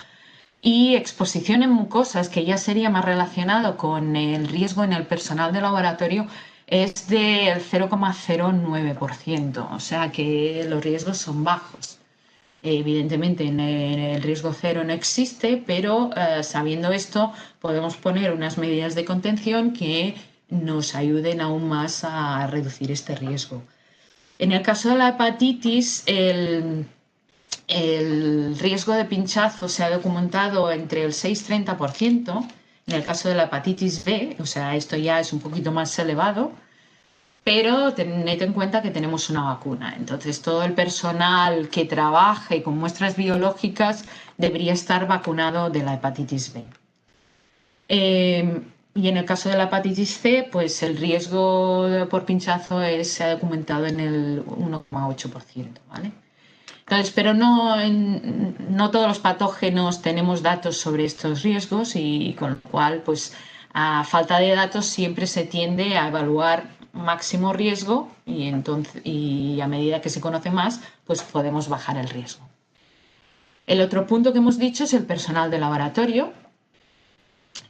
Y exposición en mucosas, que ya sería más relacionado con el riesgo en el personal de laboratorio, es del 0,09%, o sea que los riesgos son bajos. Evidentemente, en el riesgo cero no existe, pero sabiendo esto, podemos poner unas medidas de contención que nos ayuden aún más a reducir este riesgo. En el caso de la hepatitis, el riesgo de pinchazo se ha documentado entre el 6-30%. En el caso de la hepatitis B, o sea, esto ya es un poquito más elevado, pero tened en cuenta que tenemos una vacuna. Entonces, todo el personal que trabaje con muestras biológicas debería estar vacunado de la hepatitis B. Y en el caso de la hepatitis C, pues el riesgo por pinchazo se ha documentado en el 1,8%, ¿vale? Entonces, pero no todos los patógenos tenemos datos sobre estos riesgos y con lo cual, pues a falta de datos siempre se tiende a evaluar máximo riesgo y a medida que se conoce más, pues podemos bajar el riesgo. El otro punto que hemos dicho es el personal de laboratorio,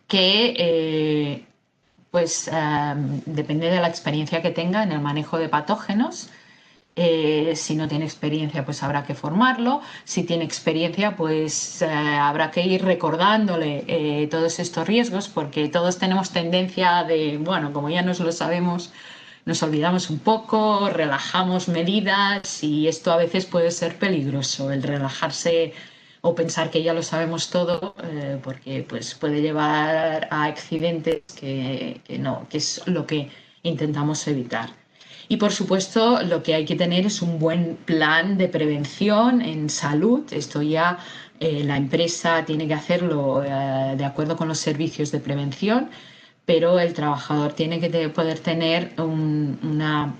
que depende de la experiencia que tenga en el manejo de patógenos. Si no tiene experiencia, pues habrá que formarlo. Si tiene experiencia, pues habrá que ir recordándole todos estos riesgos, porque todos tenemos tendencia de, bueno, como ya nos lo sabemos, nos olvidamos un poco, relajamos medidas y esto a veces puede ser peligroso, el relajarse o pensar que ya lo sabemos todo, porque pues, puede llevar a accidentes que no, que es lo que intentamos evitar. Y por supuesto, lo que hay que tener es un buen plan de prevención en salud. Esto ya la empresa tiene que hacerlo de acuerdo con los servicios de prevención, pero el trabajador tiene que poder tener una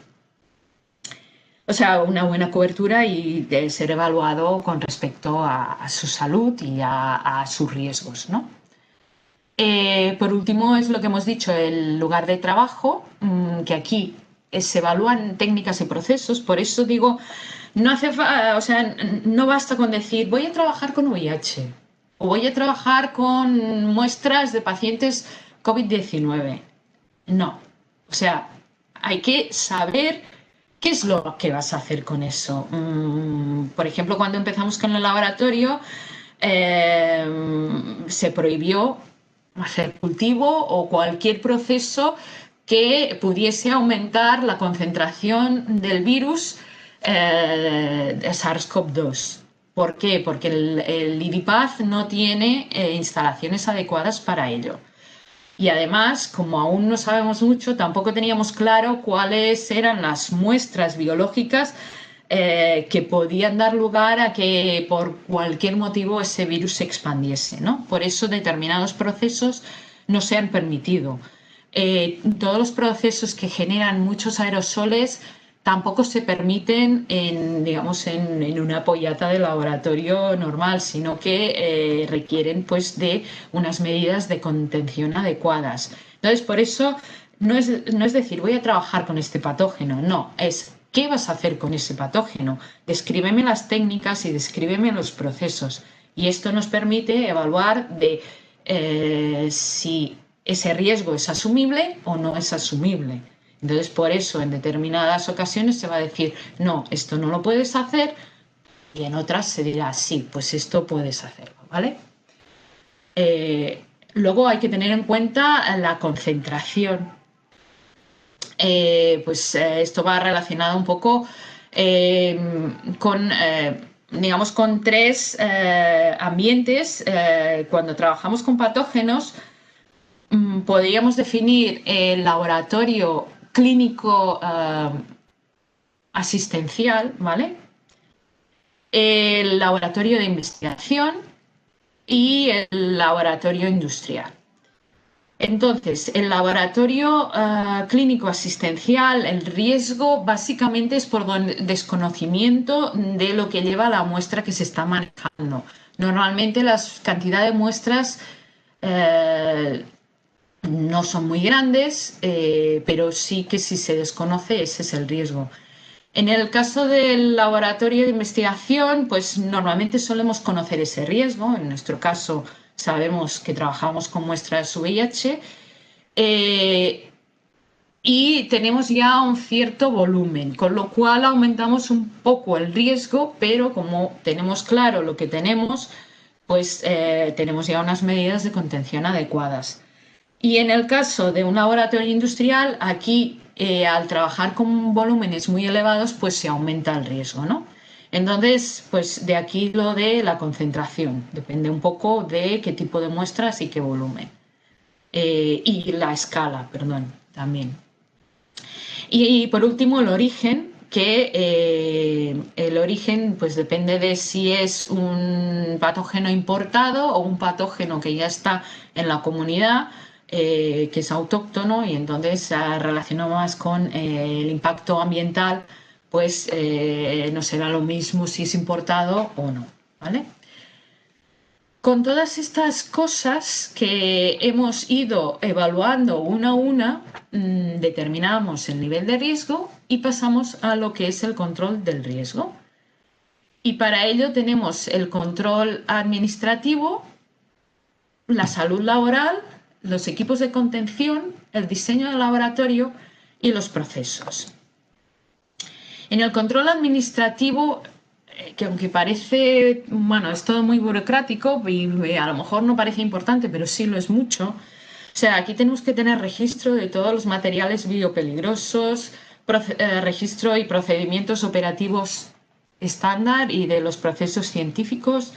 buena cobertura y de ser evaluado con respecto a su salud y a sus riesgos, ¿no? Por último, es lo que hemos dicho, el lugar de trabajo, que aquí se evalúan técnicas y procesos. Por eso digo, no basta con decir voy a trabajar con VIH o voy a trabajar con muestras de pacientes COVID-19. No, o sea, hay que saber qué es lo que vas a hacer con eso. Por ejemplo, cuando empezamos con el laboratorio, se prohibió hacer cultivo o cualquier proceso que pudiese aumentar la concentración del virus de SARS-CoV-2. ¿Por qué? Porque el IDIPAZ no tiene instalaciones adecuadas para ello. Y además, como aún no sabemos mucho, tampoco teníamos claro cuáles eran las muestras biológicas que podían dar lugar a que por cualquier motivo ese virus se expandiese, ¿no? Por eso determinados procesos no se han permitido. Todos los procesos que generan muchos aerosoles tampoco se permiten en una pollata de laboratorio normal, sino que requieren pues, de unas medidas de contención adecuadas. Entonces, por eso no es decir voy a trabajar con este patógeno, no, es ¿qué vas a hacer con ese patógeno? Descríbeme las técnicas y descríbeme los procesos. Y esto nos permite evaluar si ese riesgo es asumible o no es asumible. Entonces, por eso, en determinadas ocasiones se va a decir, no, esto no lo puedes hacer, y en otras se dirá, sí, pues esto puedes hacerlo, ¿vale? Luego hay que tener en cuenta la concentración. Esto va relacionado un poco con tres ambientes. Cuando trabajamos con patógenos, podríamos definir el laboratorio clínico asistencial, ¿vale? el laboratorio de investigación y el laboratorio industrial. Entonces, el laboratorio clínico asistencial, el riesgo básicamente es por desconocimiento de lo que lleva la muestra que se está manejando. Normalmente las cantidades de muestras no son muy grandes, pero sí que si se desconoce ese es el riesgo. En el caso del laboratorio de investigación, pues normalmente solemos conocer ese riesgo. En nuestro caso, sabemos que trabajamos con muestras VIH y tenemos ya un cierto volumen, con lo cual aumentamos un poco el riesgo, pero como tenemos claro lo que tenemos, pues tenemos ya unas medidas de contención adecuadas. Y en el caso de un laboratorio industrial, aquí al trabajar con volúmenes muy elevados, pues se aumenta el riesgo, ¿no? Entonces, pues de aquí lo de la concentración, depende un poco de qué tipo de muestras y qué volumen. Y la escala, perdón, también. Y por último, el origen, que el origen pues depende de si es un patógeno importado o un patógeno que ya está en la comunidad, que es autóctono y entonces se relaciona más con el impacto ambiental, pues no será lo mismo si es importado o no, ¿vale? Con todas estas cosas que hemos ido evaluando una a una, determinamos el nivel de riesgo y pasamos a lo que es el control del riesgo. Y para ello tenemos el control administrativo, la salud laboral, los equipos de contención, el diseño del laboratorio y los procesos. En el control administrativo, que aunque parece, bueno, es todo muy burocrático y a lo mejor no parece importante, pero sí lo es mucho. O sea, aquí tenemos que tener registro de todos los materiales biopeligrosos, registro y procedimientos operativos estándar y de los procesos científicos,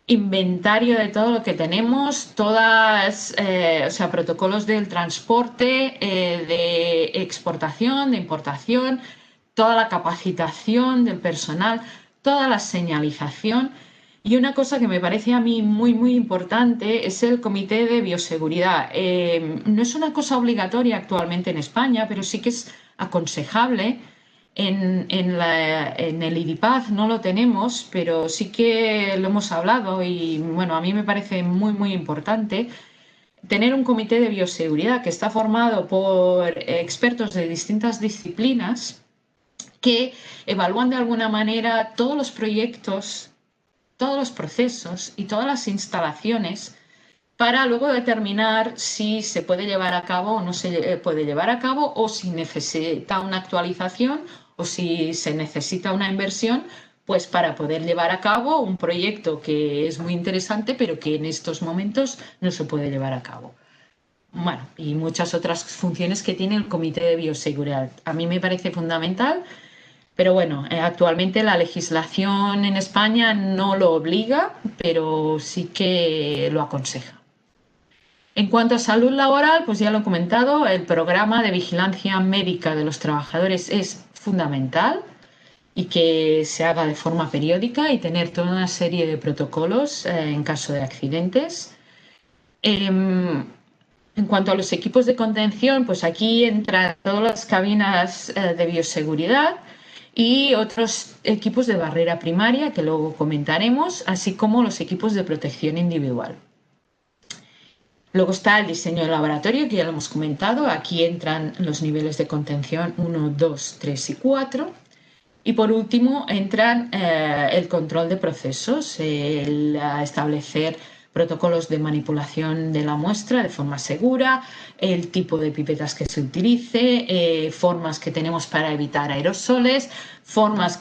inventario de todo lo que tenemos, todas, o sea, protocolos del transporte, de exportación, de importación, toda la capacitación del personal, toda la señalización. Y una cosa que me parece a mí muy, muy importante es el Comité de Bioseguridad. No es una cosa obligatoria actualmente en España, pero sí que es aconsejable. En el IDIPAZ no lo tenemos, pero sí que lo hemos hablado y bueno, a mí me parece muy, muy importante tener un comité de bioseguridad que está formado por expertos de distintas disciplinas que evalúan de alguna manera todos los proyectos, todos los procesos y todas las instalaciones para luego determinar si se puede llevar a cabo o no se puede llevar a cabo o si necesita una actualización o si se necesita una inversión, pues para poder llevar a cabo un proyecto que es muy interesante pero que en estos momentos no se puede llevar a cabo. Bueno, y muchas otras funciones que tiene el Comité de Bioseguridad. A mí me parece fundamental, pero bueno, actualmente la legislación en España no lo obliga, pero sí que lo aconseja. En cuanto a salud laboral, pues ya lo he comentado, el programa de vigilancia médica de los trabajadores es fundamental y que se haga de forma periódica y tener toda una serie de protocolos en caso de accidentes. En cuanto a los equipos de contención, pues aquí entran todas las cabinas de bioseguridad y otros equipos de barrera primaria que luego comentaremos, así como los equipos de protección individual. Luego está el diseño del laboratorio, que ya lo hemos comentado. Aquí entran los niveles de contención 1, 2, 3 y 4. Y por último entran el control de procesos, el establecer protocolos de manipulación de la muestra de forma segura, el tipo de pipetas que se utilice, formas que tenemos para evitar aerosoles, formas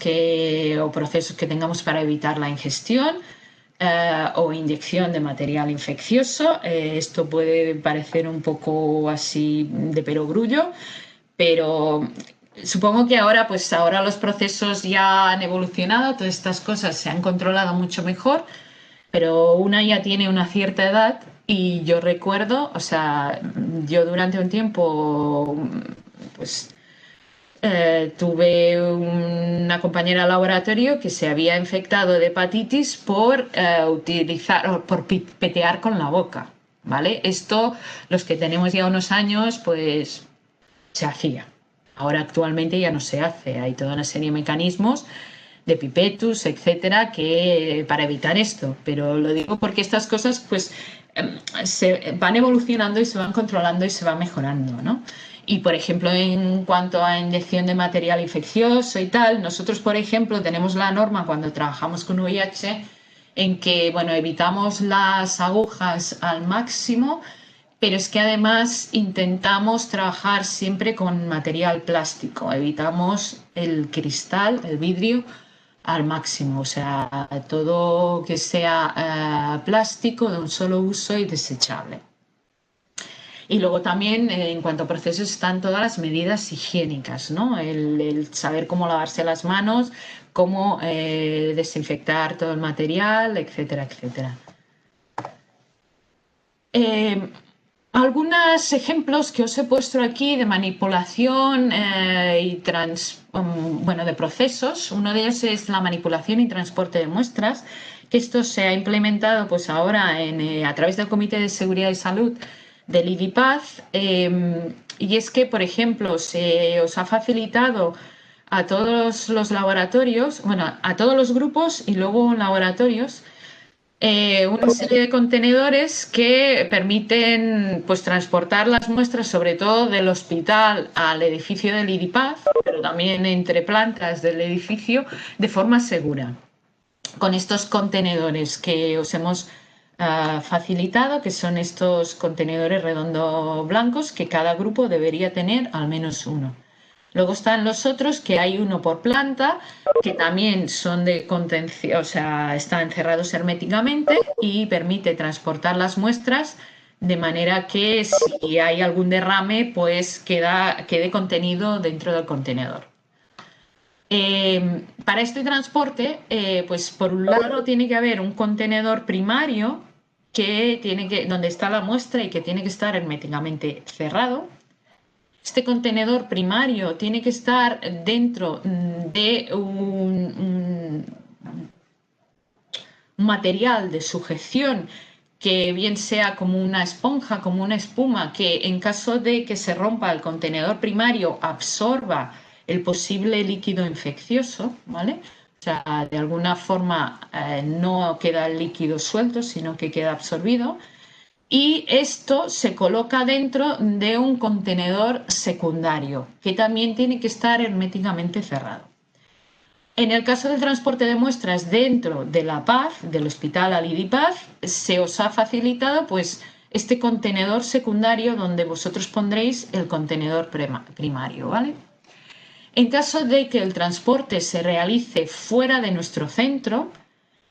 o procesos que tengamos para evitar la ingestión o inyección de material infeccioso. Esto puede parecer un poco así de perogrullo, pero supongo que ahora los procesos ya han evolucionado, todas estas cosas se han controlado mucho mejor, pero una ya tiene una cierta edad y yo recuerdo, o sea, yo durante un tiempo pues tuve una compañera de laboratorio que se había infectado de hepatitis por por pipetear con la boca, ¿vale? Esto, los que tenemos ya unos años, pues se hacía. Ahora actualmente ya no se hace. Hay toda una serie de mecanismos de pipetus, etcétera, que para evitar esto. Pero lo digo porque estas cosas, pues, se van evolucionando y se van controlando y se van mejorando, ¿no? Y, por ejemplo, en cuanto a inyección de material infeccioso y tal, nosotros, por ejemplo, tenemos la norma cuando trabajamos con VIH en que, bueno, evitamos las agujas al máximo, pero es que además intentamos trabajar siempre con material plástico, evitamos el cristal, el vidrio al máximo, o sea, todo que sea plástico de un solo uso y desechable. Y luego también, en cuanto a procesos, están todas las medidas higiénicas, ¿no? El saber cómo lavarse las manos, cómo desinfectar todo el material, etcétera, etcétera. Algunos ejemplos que os he puesto aquí de manipulación bueno, de procesos. Uno de ellos es la manipulación y transporte de muestras, que esto se ha implementado pues ahora a través del Comité de Seguridad y Salud del IDIPAZ, y es que, por ejemplo, se os ha facilitado a todos los laboratorios, bueno, a todos los grupos y luego laboratorios, una serie de contenedores que permiten pues, transportar las muestras, sobre todo del hospital al edificio del IDIPAZ, pero también entre plantas del edificio, de forma segura. Con estos contenedores que os hemos facilitado, que son estos contenedores redondos blancos, que cada grupo debería tener al menos uno. Luego están los otros, que hay uno por planta, que también son de contención, o sea, están cerrados herméticamente y permite transportar las muestras de manera que si hay algún derrame, pues quede contenido dentro del contenedor. Para este transporte, pues por un lado tiene que haber un contenedor primario donde está la muestra y que tiene que estar herméticamente cerrado. Este contenedor primario tiene que estar dentro de un material de sujeción que bien sea como una esponja, como una espuma, que en caso de que se rompa el contenedor primario absorba el posible líquido infeccioso, ¿vale? O sea, de alguna forma no queda el líquido suelto, sino que queda absorbido. Y esto se coloca dentro de un contenedor secundario, que también tiene que estar herméticamente cerrado. En el caso del transporte de muestras dentro de la Paz, del hospital al IDIPAZ, se os ha facilitado pues, este contenedor secundario donde vosotros pondréis el contenedor primario, ¿vale? En caso de que el transporte se realice fuera de nuestro centro,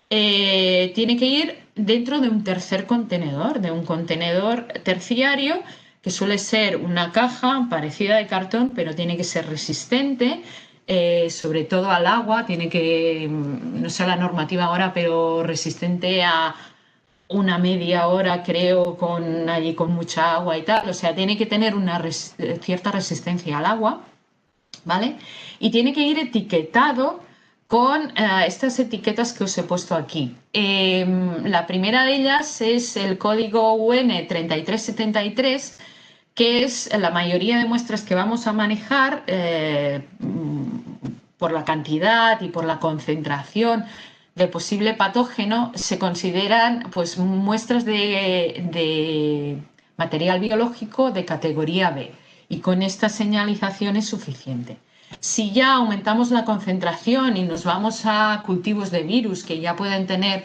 tiene que ir dentro de un tercer contenedor, de un contenedor terciario, que suele ser una caja parecida de cartón, pero tiene que ser resistente, sobre todo al agua, tiene que, no sé la normativa ahora, pero resistente a una media hora, creo, allí con mucha agua y tal, o sea, tiene que tener una cierta resistencia al agua, ¿vale? Y tiene que ir etiquetado con estas etiquetas que os he puesto aquí. La primera de ellas es el código UN 3373, que es la mayoría de muestras que vamos a manejar por la cantidad y por la concentración del posible patógeno, se consideran pues, muestras de material biológico de categoría B, y con esta señalización es suficiente. Si ya aumentamos la concentración y nos vamos a cultivos de virus que ya pueden tener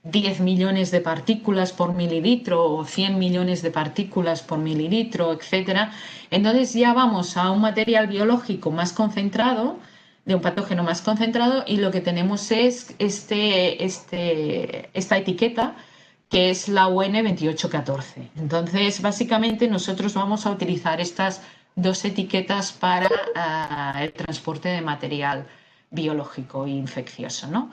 10 millones de partículas por mililitro o 100 millones de partículas por mililitro, etcétera, entonces ya vamos a un material biológico más concentrado, de un patógeno más concentrado, y lo que tenemos es esta etiqueta, que es la UN 2814. Entonces, básicamente nosotros vamos a utilizar estas dos etiquetas para el transporte de material biológico e infeccioso, ¿no?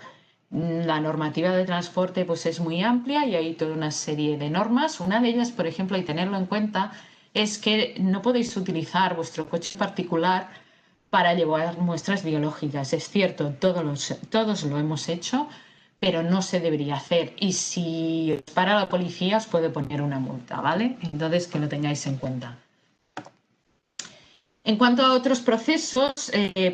La normativa de transporte pues, es muy amplia y hay toda una serie de normas. Una de ellas, por ejemplo, y tenerlo en cuenta, es que no podéis utilizar vuestro coche particular para llevar muestras biológicas. Es cierto, todos lo hemos hecho, pero no se debería hacer. Y si os para la policía, os puede poner una multa, ¿vale? Entonces, que lo tengáis en cuenta. En cuanto a otros procesos,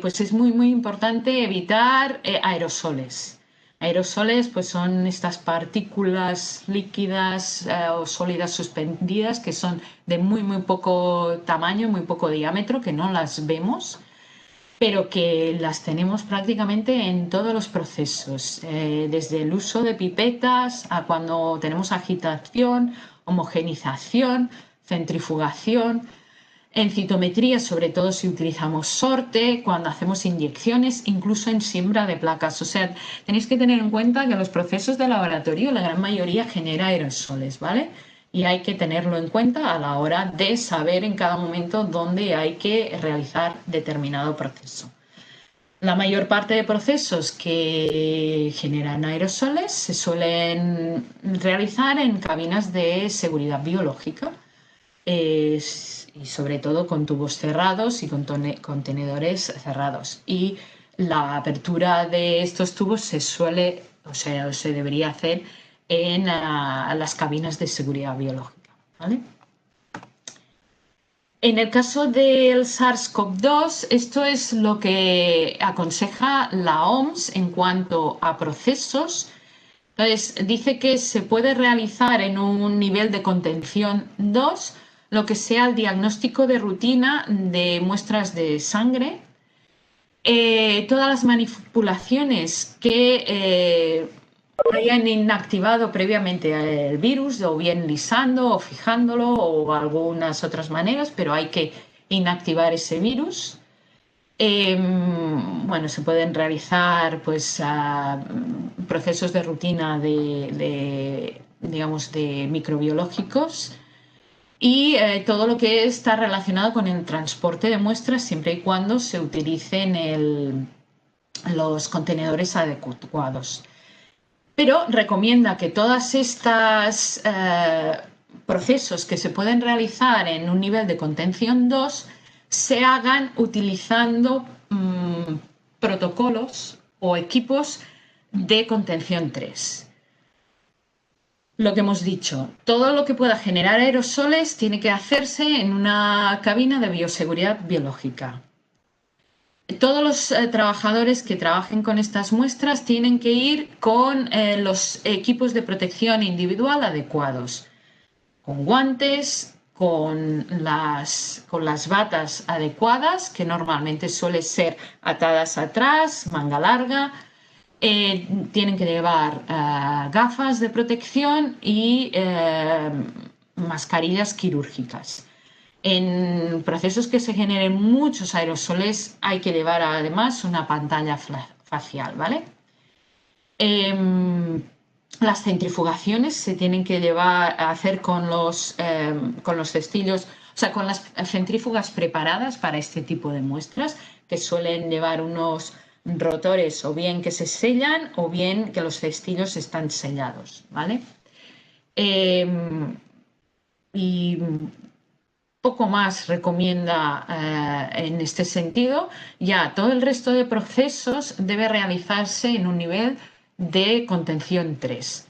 pues es muy importante evitar aerosoles. Aerosoles pues son estas partículas líquidas o sólidas suspendidas que son de muy poco tamaño, muy poco diámetro, que no las vemos, pero que las tenemos prácticamente en todos los procesos, desde el uso de pipetas a cuando tenemos agitación, homogenización, centrifugación. En citometría, sobre todo si utilizamos sorte, cuando hacemos inyecciones, incluso en siembra de placas. O sea, tenéis que tener en cuenta que los procesos de laboratorio, la gran mayoría genera aerosoles, ¿vale? Y hay que tenerlo en cuenta a la hora de saber en cada momento dónde hay que realizar determinado proceso. La mayor parte de procesos que generan aerosoles se suelen realizar en cabinas de seguridad biológica. Y sobre todo con tubos cerrados y con contenedores cerrados. Y la apertura de estos tubos se debería hacer en las cabinas de seguridad biológica, ¿vale? En el caso del SARS-CoV-2, esto es lo que aconseja la OMS en cuanto a procesos. Entonces, dice que se puede realizar en un nivel de contención 2 lo que sea el diagnóstico de rutina de muestras de sangre, todas las manipulaciones que hayan inactivado previamente el virus, o bien lisando o fijándolo o algunas otras maneras, pero hay que inactivar ese virus. Bueno, se pueden realizar pues procesos de rutina digamos, de microbiológicos y todo lo que está relacionado con el transporte de muestras siempre y cuando se utilicen los contenedores adecuados. Pero recomienda que todos estos procesos que se pueden realizar en un nivel de contención 2 se hagan utilizando protocolos o equipos de contención 3. Lo que hemos dicho, todo lo que pueda generar aerosoles tiene que hacerse en una cabina de bioseguridad biológica. Todos los trabajadores que trabajen con estas muestras tienen que ir con los equipos de protección individual adecuados, con guantes, con las batas adecuadas, que normalmente suelen ser atadas atrás, manga larga. Tienen que llevar gafas de protección y mascarillas quirúrgicas. En procesos que se generen muchos aerosoles hay que llevar además una pantalla facial, ¿vale? Las centrifugaciones se tienen que hacer con los cestillos, o sea, con las centrífugas preparadas para este tipo de muestras, que suelen llevar unos rotores o bien que se sellan o bien que los cestillos están sellados, ¿vale? Y poco más recomienda en este sentido. Ya todo el resto de procesos debe realizarse en un nivel de contención 3,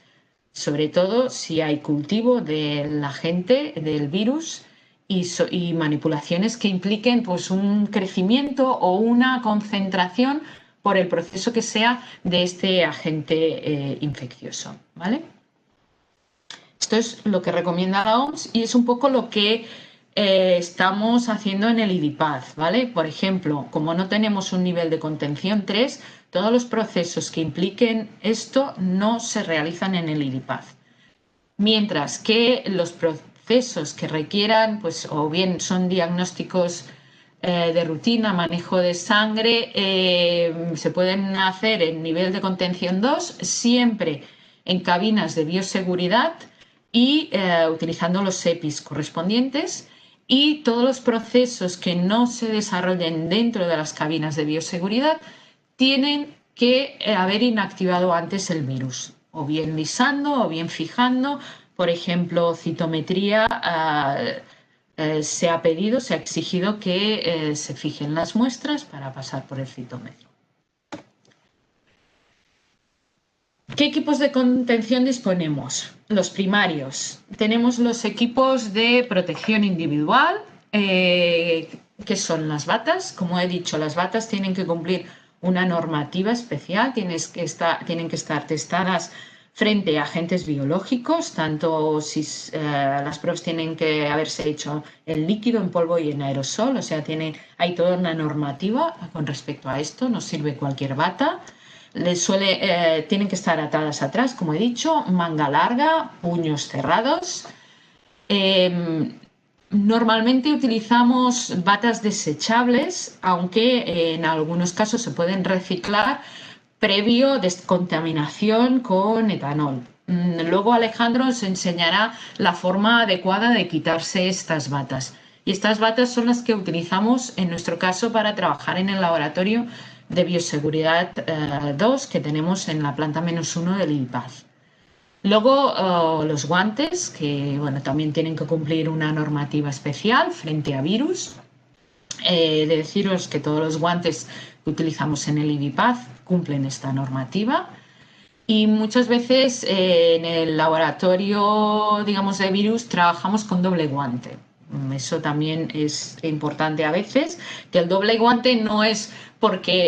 sobre todo si hay cultivo del agente del virus y manipulaciones que impliquen pues, un crecimiento o una concentración por el proceso que sea de este agente infeccioso, ¿vale? Esto es lo que recomienda la OMS y es un poco lo que estamos haciendo en el IDIPAD, ¿vale? Por ejemplo, como no tenemos un nivel de contención 3, todos los procesos que impliquen esto no se realizan en el IDIPAD. Mientras que los procesos que requieran, pues, o bien son diagnósticos de rutina, manejo de sangre, se pueden hacer en nivel de contención 2, siempre en cabinas de bioseguridad y utilizando los EPIs correspondientes. Y todos los procesos que no se desarrollen dentro de las cabinas de bioseguridad tienen que haber inactivado antes el virus, o bien lisando o bien fijando, por ejemplo, citometría se ha pedido, se ha exigido que se fijen las muestras para pasar por el citómetro. ¿Qué equipos de contención disponemos? Los primarios. Tenemos los equipos de protección individual, que son las batas. Como he dicho, las batas tienen que cumplir una normativa especial, tienen que estar testadas frente a agentes biológicos, tanto si las pruebas tienen que haberse hecho en líquido, en polvo y en aerosol, o sea, hay toda una normativa con respecto a esto, no sirve cualquier bata. Tienen que estar atadas atrás, como he dicho, manga larga, puños cerrados. Normalmente utilizamos batas desechables, aunque en algunos casos se pueden reciclar previo descontaminación con etanol. Luego Alejandro os enseñará la forma adecuada de quitarse estas batas. Y estas batas son las que utilizamos en nuestro caso para trabajar en el laboratorio de bioseguridad 2 que tenemos en la planta -1 del IBIPAZ. Luego los guantes, que bueno, también tienen que cumplir una normativa especial frente a virus. De deciros que todos los guantes que utilizamos en el IBIPAZ cumplen esta normativa. Y muchas veces en el laboratorio, digamos, de virus trabajamos con doble guante. Eso también es importante a veces, que el doble guante no es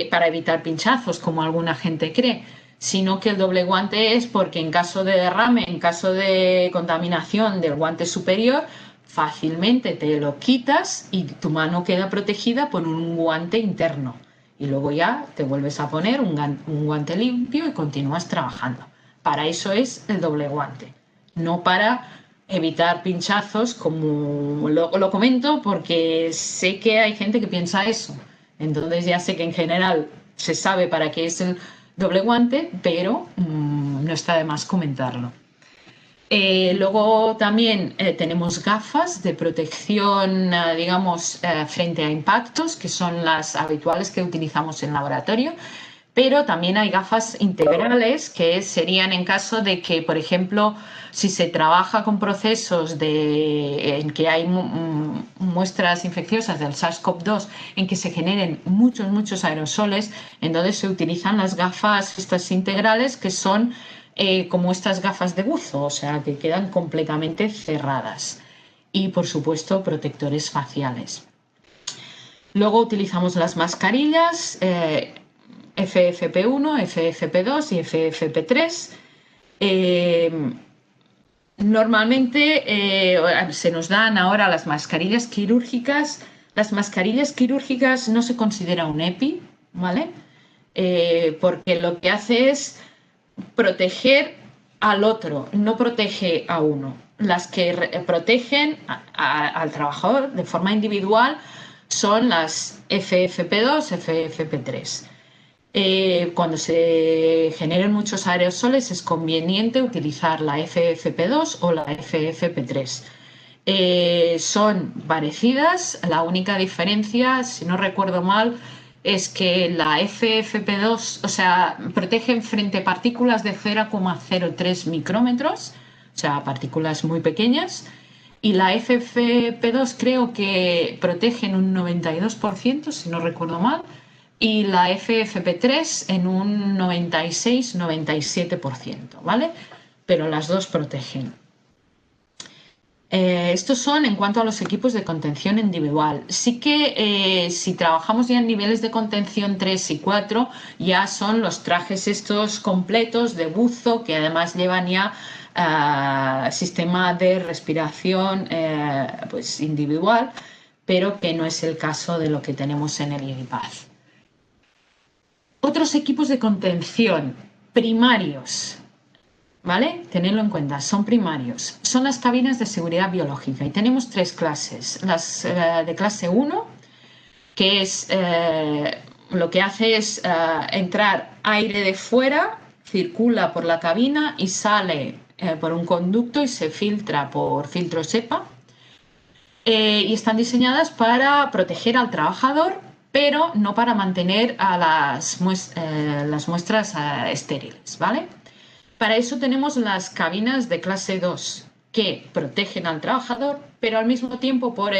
para evitar pinchazos, como alguna gente cree, sino que el doble guante es porque en caso de derrame, en caso de contaminación del guante superior, fácilmente te lo quitas y tu mano queda protegida por un guante interno. Y luego ya te vuelves a poner un guante limpio y continúas trabajando. Para eso es el doble guante, no para evitar pinchazos, como lo comento porque sé que hay gente que piensa eso. Entonces ya sé que en general se sabe para qué es el doble guante, pero no está de más comentarlo. Luego también tenemos gafas de protección, digamos, frente a impactos, que son las habituales que utilizamos en laboratorio, pero también hay gafas integrales que serían en caso de que, por ejemplo, si se trabaja con procesos en que hay muestras infecciosas del SARS-CoV-2 en que se generen muchos aerosoles, entonces se utilizan las gafas estas integrales que son como estas gafas de buzo, o sea, que quedan completamente cerradas. Y, por supuesto, protectores faciales. Luego utilizamos las mascarillas FFP1, FFP2 y FFP3. Normalmente se nos dan ahora las mascarillas quirúrgicas. Las mascarillas quirúrgicas no se considera un EPI, ¿vale? Porque lo que hace es proteger al otro, no protege a uno. Las que protegen al trabajador de forma individual son las FFP2, FFP3. Cuando se generen muchos aerosoles es conveniente utilizar la FFP2 o la FFP3. Son parecidas, la única diferencia, si no recuerdo mal, es que la FFP2, o sea, protegen frente a partículas de 0,03 micrómetros, o sea, partículas muy pequeñas, y la FFP2 creo que protege en un 92%, si no recuerdo mal, y la FFP3 en un 96-97%, ¿vale? Pero las dos protegen. Estos son en cuanto a los equipos de contención individual. Sí que si trabajamos ya en niveles de contención 3 y 4, ya son los trajes estos completos de buzo que además llevan ya sistema de respiración pues individual, pero que no es el caso de lo que tenemos en el IBIPAZ. Otros equipos de contención primarios, ¿vale? Tenedlo en cuenta, son primarios. Son las cabinas de seguridad biológica y tenemos tres clases. Las de clase 1, que es lo que hace es entrar aire de fuera, circula por la cabina y sale por un conducto y se filtra por filtro SEPA. Y están diseñadas para proteger al trabajador, pero no para mantener a las muestras estériles, ¿vale? Para eso tenemos las cabinas de clase 2, que protegen al trabajador, pero al mismo tiempo por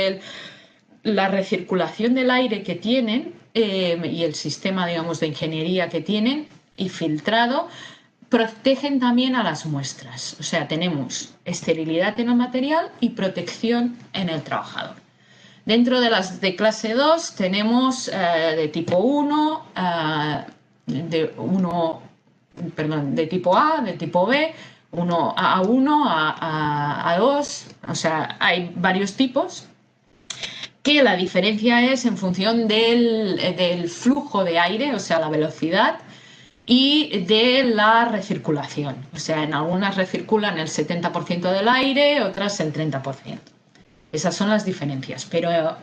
la recirculación del aire que tienen y el sistema, digamos, de ingeniería que tienen y filtrado, protegen también a las muestras. O sea, tenemos esterilidad en el material y protección en el trabajador. Dentro de las de clase 2 tenemos de tipo 1, de tipo A, de tipo B, A1, A2, o sea, hay varios tipos, que la diferencia es en función del flujo de aire, o sea, la velocidad, y de la recirculación. O sea, en algunas recirculan el 70% del aire, otras el 30%. Esas son las diferencias, pero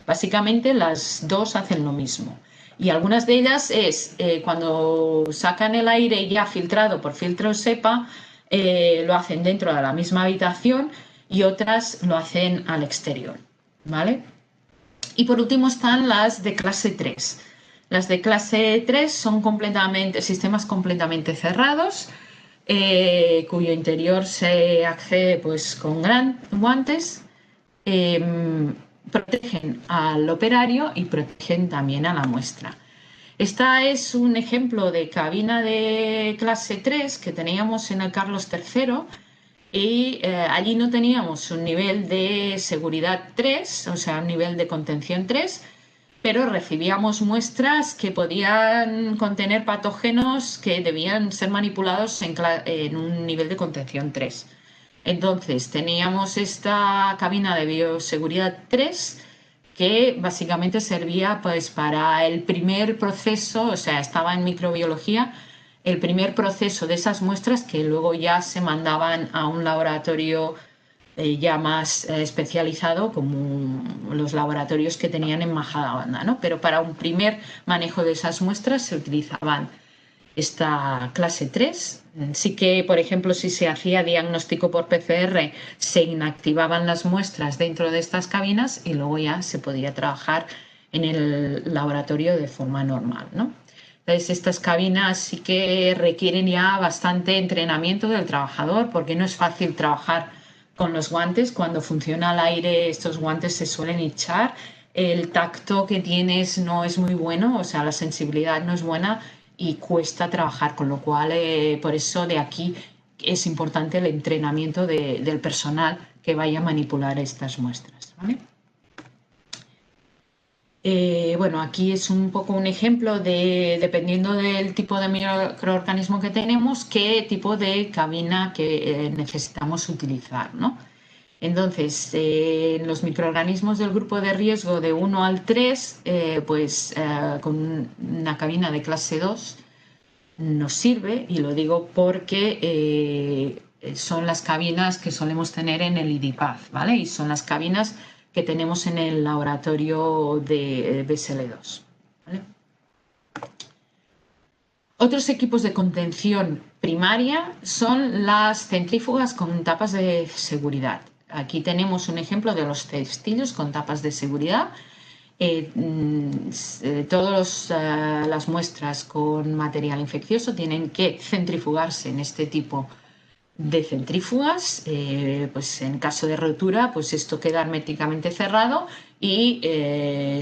básicamente las dos hacen lo mismo. Y algunas de ellas es cuando sacan el aire ya filtrado por filtro SEPA, lo hacen dentro de la misma habitación y otras lo hacen al exterior, ¿vale? Y por último están las de clase 3. Las de clase 3 son sistemas completamente cerrados, cuyo interior se accede pues, con guantes, protegen al operario y protegen también a la muestra. Esta es un ejemplo de cabina de clase 3 que teníamos en el Carlos III y allí no teníamos un nivel de seguridad 3, o sea, un nivel de contención 3, pero recibíamos muestras que podían contener patógenos que debían ser manipulados en un nivel de contención 3. Entonces, teníamos esta cabina de bioseguridad 3 que básicamente servía pues, para el primer proceso, o sea, estaba en microbiología, el primer proceso de esas muestras que luego ya se mandaban a un laboratorio ya más especializado como los laboratorios que tenían en Majadahonda, ¿no? Pero para un primer manejo de esas muestras se utilizaban esta clase 3. Sí que, por ejemplo, si se hacía diagnóstico por PCR, se inactivaban las muestras dentro de estas cabinas y luego ya se podía trabajar en el laboratorio de forma normal, ¿no? Entonces, estas cabinas sí que requieren ya bastante entrenamiento del trabajador porque no es fácil trabajar con los guantes. Cuando funciona el aire, estos guantes se suelen hinchar. El tacto que tienes no es muy bueno, o sea, la sensibilidad no es buena y cuesta trabajar, con lo cual, por eso de aquí es importante el entrenamiento del personal que vaya a manipular estas muestras, ¿vale? Bueno, aquí es un poco un ejemplo de, dependiendo del tipo de microorganismo que tenemos, qué tipo de cabina que necesitamos utilizar, ¿no? Entonces, en los microorganismos del grupo de riesgo de 1 al 3, con una cabina de clase 2 nos sirve, y lo digo porque son las cabinas que solemos tener en el IDIPAZ, ¿vale? Y son las cabinas que tenemos en el laboratorio de BSL2, ¿vale? Otros equipos de contención primaria son las centrífugas con tapas de seguridad. Aquí tenemos un ejemplo de los cestillos con tapas de seguridad. Todas las muestras con material infeccioso tienen que centrifugarse en este tipo de centrífugas, pues en caso de rotura, pues esto queda herméticamente cerrado y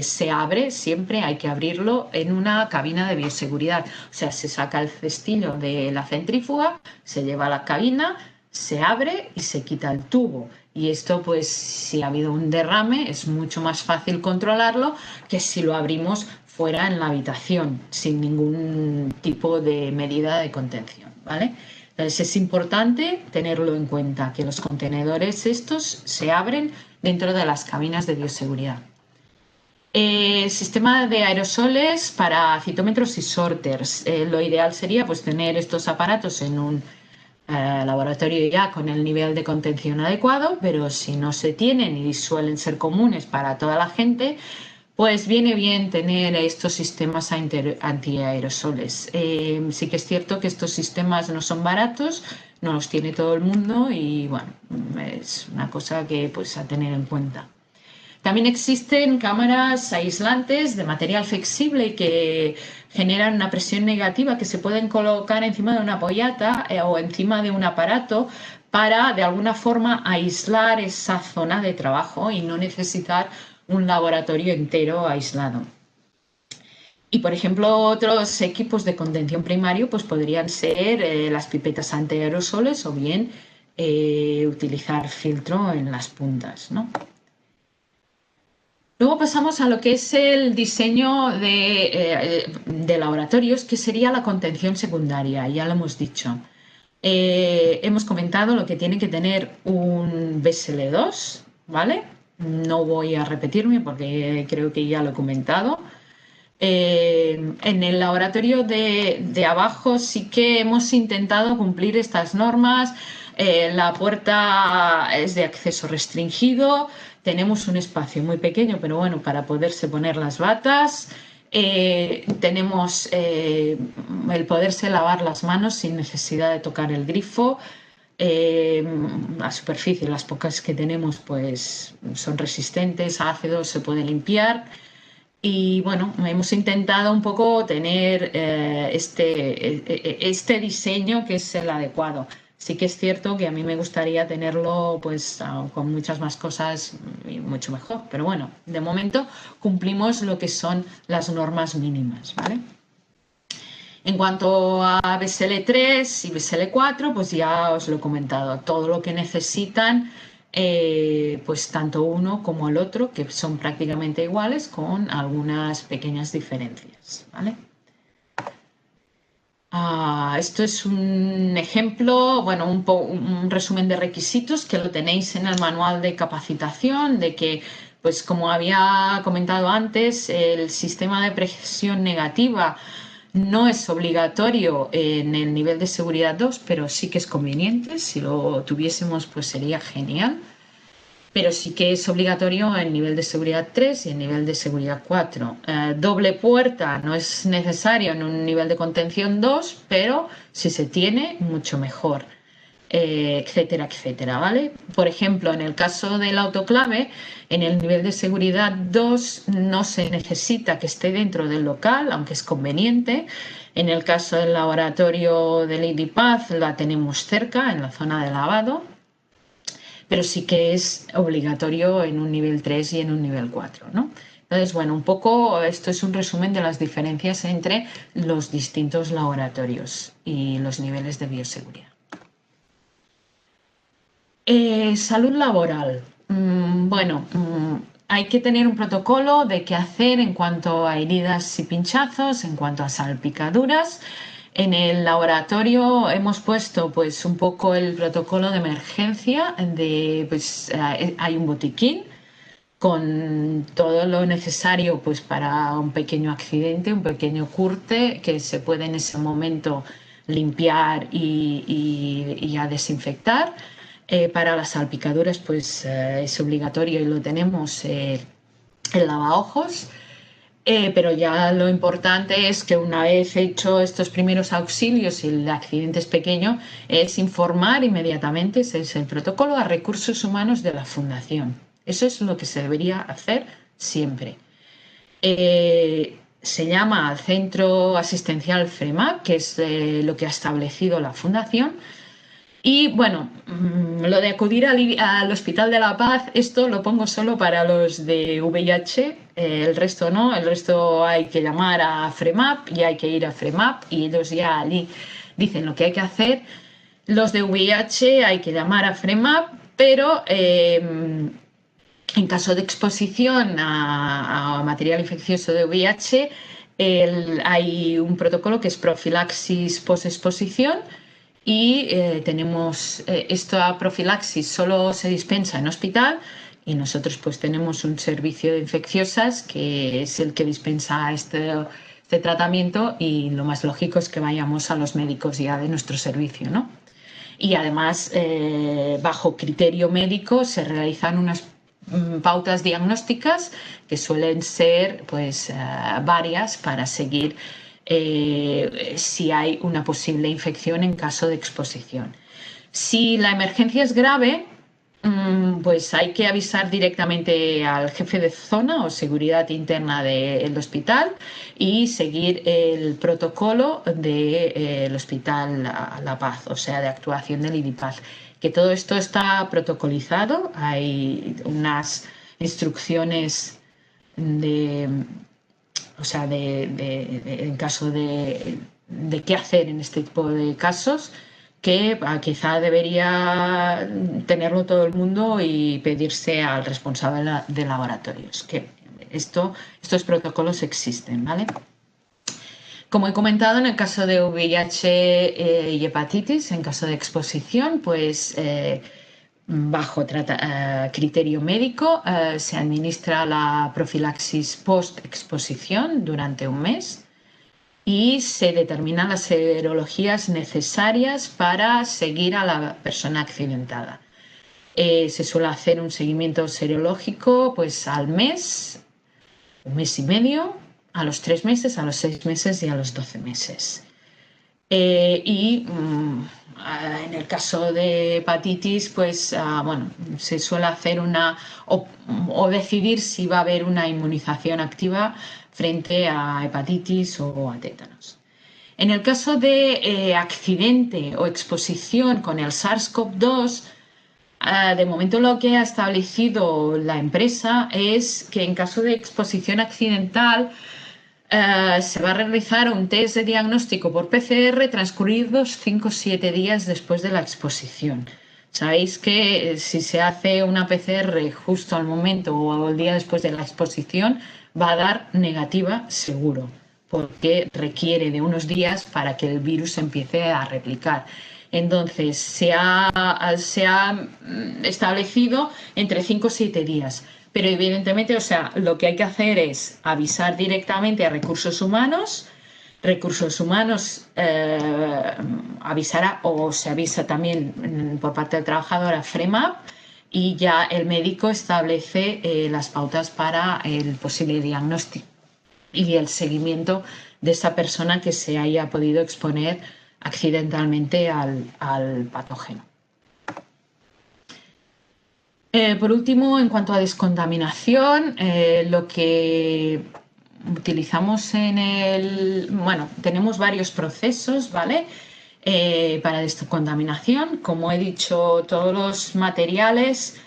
se abre, siempre hay que abrirlo en una cabina de bioseguridad. O sea, se saca el cestillo de la centrífuga, se lleva a la cabina, se abre y se quita el tubo. Y esto, pues, si ha habido un derrame, es mucho más fácil controlarlo que si lo abrimos fuera en la habitación, sin ningún tipo de medida de contención, ¿vale? Entonces es importante tenerlo en cuenta, que los contenedores estos se abren dentro de las cabinas de bioseguridad. Sistema de aerosoles para citómetros y sorters. Lo ideal sería pues, tener estos aparatos en un laboratorio ya con el nivel de contención adecuado, pero si no se tienen y suelen ser comunes para toda la gente, pues viene bien tener estos sistemas antiaerosoles. Sí que es cierto que estos sistemas no son baratos, no los tiene todo el mundo y bueno, es una cosa que pues a tener en cuenta. También existen cámaras aislantes de material flexible que generan una presión negativa que se pueden colocar encima de una pollata o encima de un aparato para de alguna forma aislar esa zona de trabajo y no necesitar un laboratorio entero aislado. Y, por ejemplo, otros equipos de contención primario pues podrían ser las pipetas antiaerosoles o bien utilizar filtro en las puntas, ¿no? Luego pasamos a lo que es el diseño de laboratorios, que sería la contención secundaria, ya lo hemos dicho. Hemos comentado lo que tiene que tener un BSL2, ¿vale? No voy a repetirme porque creo que ya lo he comentado. En el laboratorio de abajo sí que hemos intentado cumplir estas normas. La puerta es de acceso restringido, tenemos un espacio muy pequeño, pero bueno, para poderse poner las batas. Tenemos el poderse lavar las manos sin necesidad de tocar el grifo. La superficie, las pocas que tenemos, pues son resistentes a ácidos, se puede limpiar. Y bueno, hemos intentado un poco tener este diseño que es el adecuado. Sí que es cierto que a mí me gustaría tenerlo pues con muchas más cosas y mucho mejor, pero bueno, de momento cumplimos lo que son las normas mínimas, ¿vale? En cuanto a BSL3 y BSL4, pues ya os lo he comentado, todo lo que necesitan pues tanto uno como el otro, que son prácticamente iguales, con algunas pequeñas diferencias, ¿vale? Esto es un ejemplo, bueno, un resumen de requisitos que lo tenéis en el manual de capacitación, de que, pues como había comentado antes, el sistema de presión negativa no es obligatorio en el nivel de seguridad 2, pero sí que es conveniente. Si lo tuviésemos, pues sería genial. Pero sí que es obligatorio en nivel de seguridad 3 y en nivel de seguridad 4. Doble puerta no es necesario en un nivel de contención 2, pero si se tiene, mucho mejor, etcétera, etcétera, ¿vale? Por ejemplo, en el caso del autoclave, en el nivel de seguridad 2 no se necesita que esté dentro del local, aunque es conveniente. En el caso del laboratorio de LadyPath la tenemos cerca, en la zona de lavado, pero sí que es obligatorio en un nivel 3 y en un nivel 4, ¿no? Entonces, bueno, un poco esto es un resumen de las diferencias entre los distintos laboratorios y los niveles de bioseguridad. Salud laboral. Bueno, hay que tener un protocolo de qué hacer en cuanto a heridas y pinchazos, en cuanto a salpicaduras. En el laboratorio hemos puesto pues un poco el protocolo de emergencia, pues hay un botiquín con todo lo necesario pues para un pequeño accidente, un pequeño corte que se puede en ese momento limpiar y a desinfectar. Para las salpicaduras pues es obligatorio y lo tenemos el lavaojos. Pero ya lo importante es que una vez hecho estos primeros auxilios y el accidente es pequeño, es informar inmediatamente, ese es el protocolo, a recursos humanos de la fundación. Eso es lo que se debería hacer siempre. Se llama al Centro Asistencial FREMAP, que es lo que ha establecido la fundación. Y bueno, lo de acudir al Hospital de la Paz, esto lo pongo solo para los de VIH, el resto no, el resto hay que llamar a FREMAP y hay que ir a FREMAP y ellos ya allí dicen lo que hay que hacer. Los de VIH hay que llamar a FREMAP, pero en caso de exposición a material infeccioso de VIH, hay un protocolo que es profilaxis post-exposición. Y tenemos esta profilaxis solo se dispensa en hospital y nosotros pues tenemos un servicio de infecciosas que es el que dispensa este tratamiento y lo más lógico es que vayamos a los médicos ya de nuestro servicio, ¿no? Y además bajo criterio médico se realizan unas pautas diagnósticas que suelen ser pues varias para seguir si hay una posible infección en caso de exposición. Si la emergencia es grave, Pues hay que avisar directamente al jefe de zona o seguridad interna del hospital y seguir el protocolo del Hospital La Paz, o sea, de actuación del IDIPAZ. Que todo esto está protocolizado, hay unas instrucciones de, o sea, en caso de qué hacer en este tipo de casos, que quizá debería tenerlo todo el mundo y pedirse al responsable de laboratorios, que estos protocolos existen, ¿vale? Como he comentado, en el caso de VIH y hepatitis, en caso de exposición, pues bajo criterio médico se administra la profilaxis post-exposición durante un mes y se determinan las serologías necesarias para seguir a la persona accidentada. Se suele hacer un seguimiento serológico pues al mes, un mes y medio, a los 3 meses, a los 6 meses y a los 12 meses. En el caso de hepatitis, pues bueno, se suele hacer o decidir si va a haber una inmunización activa frente a hepatitis o a tétanos. En el caso de accidente o exposición con el SARS-CoV-2, de momento lo que ha establecido la empresa es que en caso de exposición accidental se va a realizar un test de diagnóstico por PCR transcurridos 5 o 7 días después de la exposición. Sabéis que si se hace una PCR justo al momento o el día después de la exposición va a dar negativa seguro, porque requiere de unos días para que el virus empiece a replicar. Entonces se ha establecido entre 5 o 7 días. Pero evidentemente, o sea, lo que hay que hacer es avisar directamente a recursos humanos. Recursos humanos avisará o se avisa también por parte del trabajador a FREMAP y ya el médico establece las pautas para el posible diagnóstico y el seguimiento de esa persona que se haya podido exponer accidentalmente al patógeno. Por último, en cuanto a descontaminación, lo que utilizamos bueno, tenemos varios procesos, ¿vale? Para descontaminación. Como he dicho, todos los materiales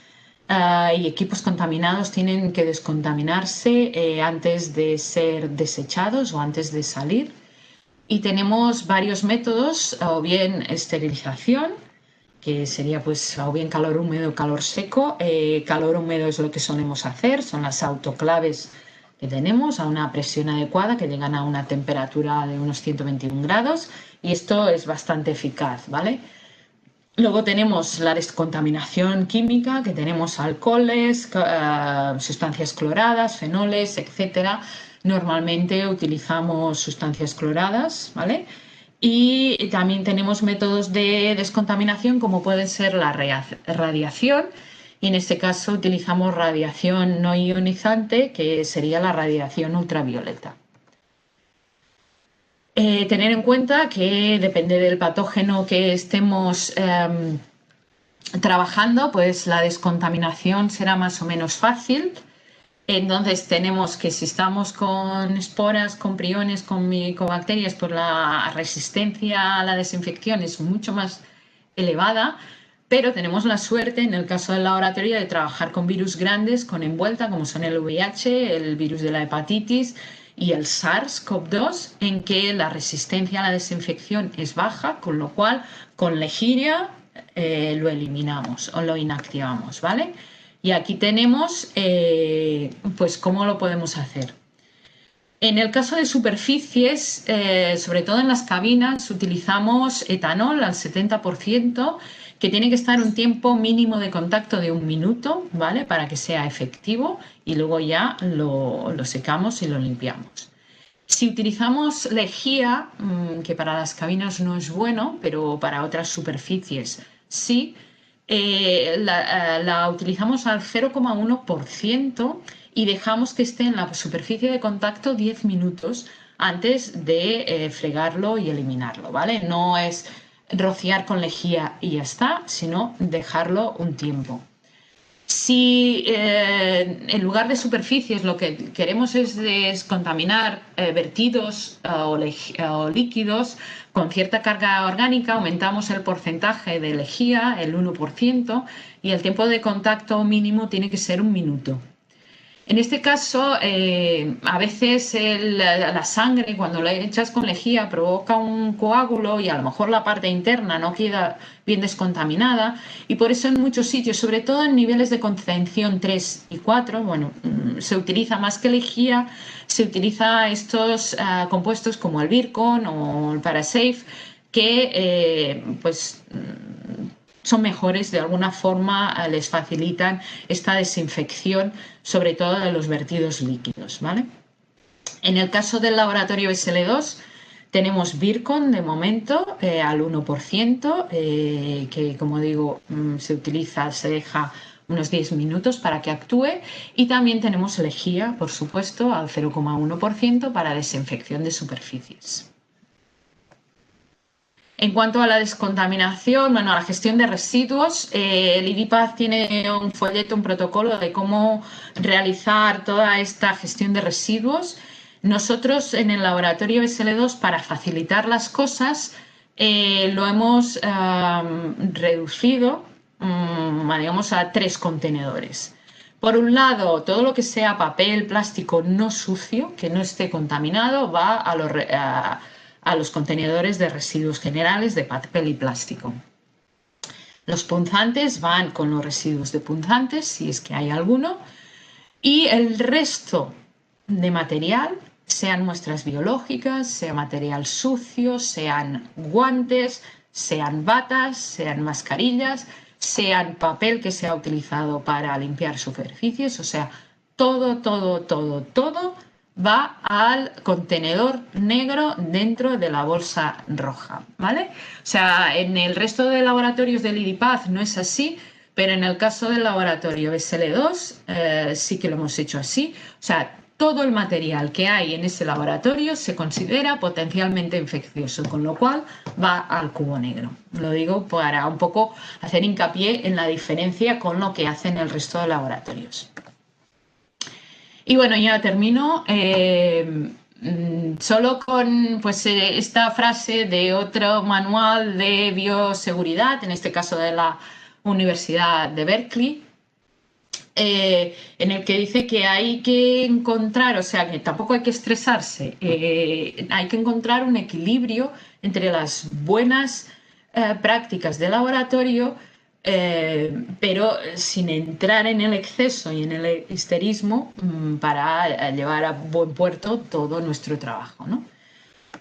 y equipos contaminados tienen que descontaminarse antes de ser desechados o antes de salir. Y tenemos varios métodos, o bien esterilización, que sería pues o bien calor húmedo o calor seco. Calor húmedo es lo que solemos hacer, son las autoclaves que tenemos a una presión adecuada que llegan a una temperatura de unos 121 grados y esto es bastante eficaz, ¿vale? Luego tenemos la descontaminación química, que tenemos alcoholes, sustancias cloradas, fenoles, etcétera. Normalmente utilizamos sustancias cloradas, ¿vale? Y también tenemos métodos de descontaminación como puede ser la radiación y en este caso utilizamos radiación no ionizante que sería la radiación ultravioleta. Tener en cuenta que depende del patógeno que estemos trabajando, pues la descontaminación será más o menos fácil. Entonces tenemos que si estamos con esporas, con priones, con micobacterias, pues la resistencia a la desinfección es mucho más elevada, pero tenemos la suerte en el caso del laboratorio de trabajar con virus grandes, con envuelta, como son el VIH, el virus de la hepatitis y el SARS-CoV-2, en que la resistencia a la desinfección es baja, con lo cual con lejía lo eliminamos o lo inactivamos, ¿vale? Y aquí tenemos, pues, cómo lo podemos hacer. En el caso de superficies, sobre todo en las cabinas, utilizamos etanol al 70%, que tiene que estar un tiempo mínimo de contacto de 1 minuto, ¿vale? Para que sea efectivo y luego ya lo secamos y lo limpiamos. Si utilizamos lejía, que para las cabinas no es bueno, pero para otras superficies sí, la utilizamos al 0,1% y dejamos que esté en la superficie de contacto 10 minutos antes de fregarlo y eliminarlo, ¿vale? No es rociar con lejía y ya está, sino dejarlo un tiempo. Si en lugar de superficies lo que queremos es descontaminar vertidos o líquidos con cierta carga orgánica, aumentamos el porcentaje de lejía, el 1%, y el tiempo de contacto mínimo tiene que ser 1 minuto. En este caso, a veces la sangre, cuando la echas con lejía, provoca un coágulo y a lo mejor la parte interna no queda bien descontaminada, y por eso en muchos sitios, sobre todo en niveles de concentración 3 y 4, bueno, se utiliza más que lejía, se utiliza estos compuestos como el Virkon o el Parasafe, que pues son mejores, de alguna forma les facilitan esta desinfección, sobre todo de los vertidos líquidos, ¿vale? En el caso del laboratorio SL2 tenemos Virkon de momento al 1%, que como digo se utiliza, se deja unos 10 minutos para que actúe, y también tenemos lejía, por supuesto, al 0,1% para desinfección de superficies. En cuanto a la descontaminación, bueno, a la gestión de residuos, el IDIPAZ tiene un folleto, un protocolo de cómo realizar toda esta gestión de residuos. Nosotros en el laboratorio SL2, para facilitar las cosas, lo hemos reducido, digamos, a 3 contenedores. Por un lado, todo lo que sea papel, plástico no sucio, que no esté contaminado, va a los contenedores de residuos generales de papel y plástico. Los punzantes van con los residuos de punzantes, si es que hay alguno, y el resto de material, sean muestras biológicas, sea material sucio, sean guantes, sean batas, sean mascarillas, sean papel que se ha utilizado para limpiar superficies, o sea, todo va al contenedor negro dentro de la bolsa roja, ¿vale? O sea, en el resto de laboratorios del IDIPAZ no es así, pero en el caso del laboratorio SL2 sí que lo hemos hecho así. O sea, todo el material que hay en ese laboratorio se considera potencialmente infeccioso, con lo cual va al cubo negro. Lo digo para un poco hacer hincapié en la diferencia con lo que hacen el resto de laboratorios. Y bueno, ya termino solo con pues, esta frase de otro manual de bioseguridad, en este caso de la Universidad de Berkeley, en el que dice que hay que encontrar, o sea, que tampoco hay que estresarse, hay que encontrar un equilibrio entre las buenas prácticas de laboratorio, pero sin entrar en el exceso y en el histerismo para llevar a buen puerto todo nuestro trabajo, ¿no?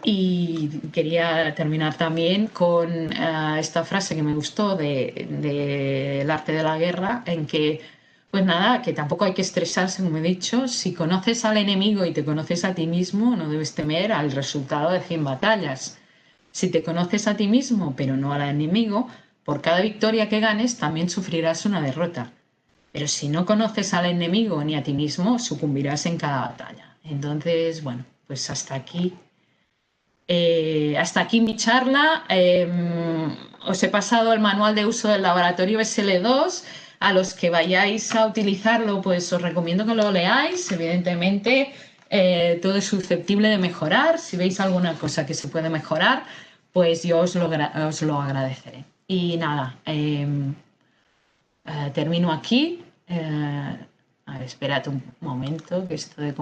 Y quería terminar también con esta frase que me gustó de El arte de la guerra, en que, pues nada, que tampoco hay que estresarse, como he dicho. Si conoces al enemigo y te conoces a ti mismo, no debes temer al resultado de 100 batallas. Si te conoces a ti mismo, pero no al enemigo, por cada victoria que ganes también sufrirás una derrota. Pero si no conoces al enemigo ni a ti mismo, sucumbirás en cada batalla. Entonces, bueno, pues hasta aquí mi charla. Os he pasado el manual de uso del laboratorio SL2. A los que vayáis a utilizarlo, pues os recomiendo que lo leáis. Evidentemente, todo es susceptible de mejorar. Si veis alguna cosa que se puede mejorar, pues yo os lo agradeceré. Y nada, termino aquí. A ver, espérate un momento, que esto de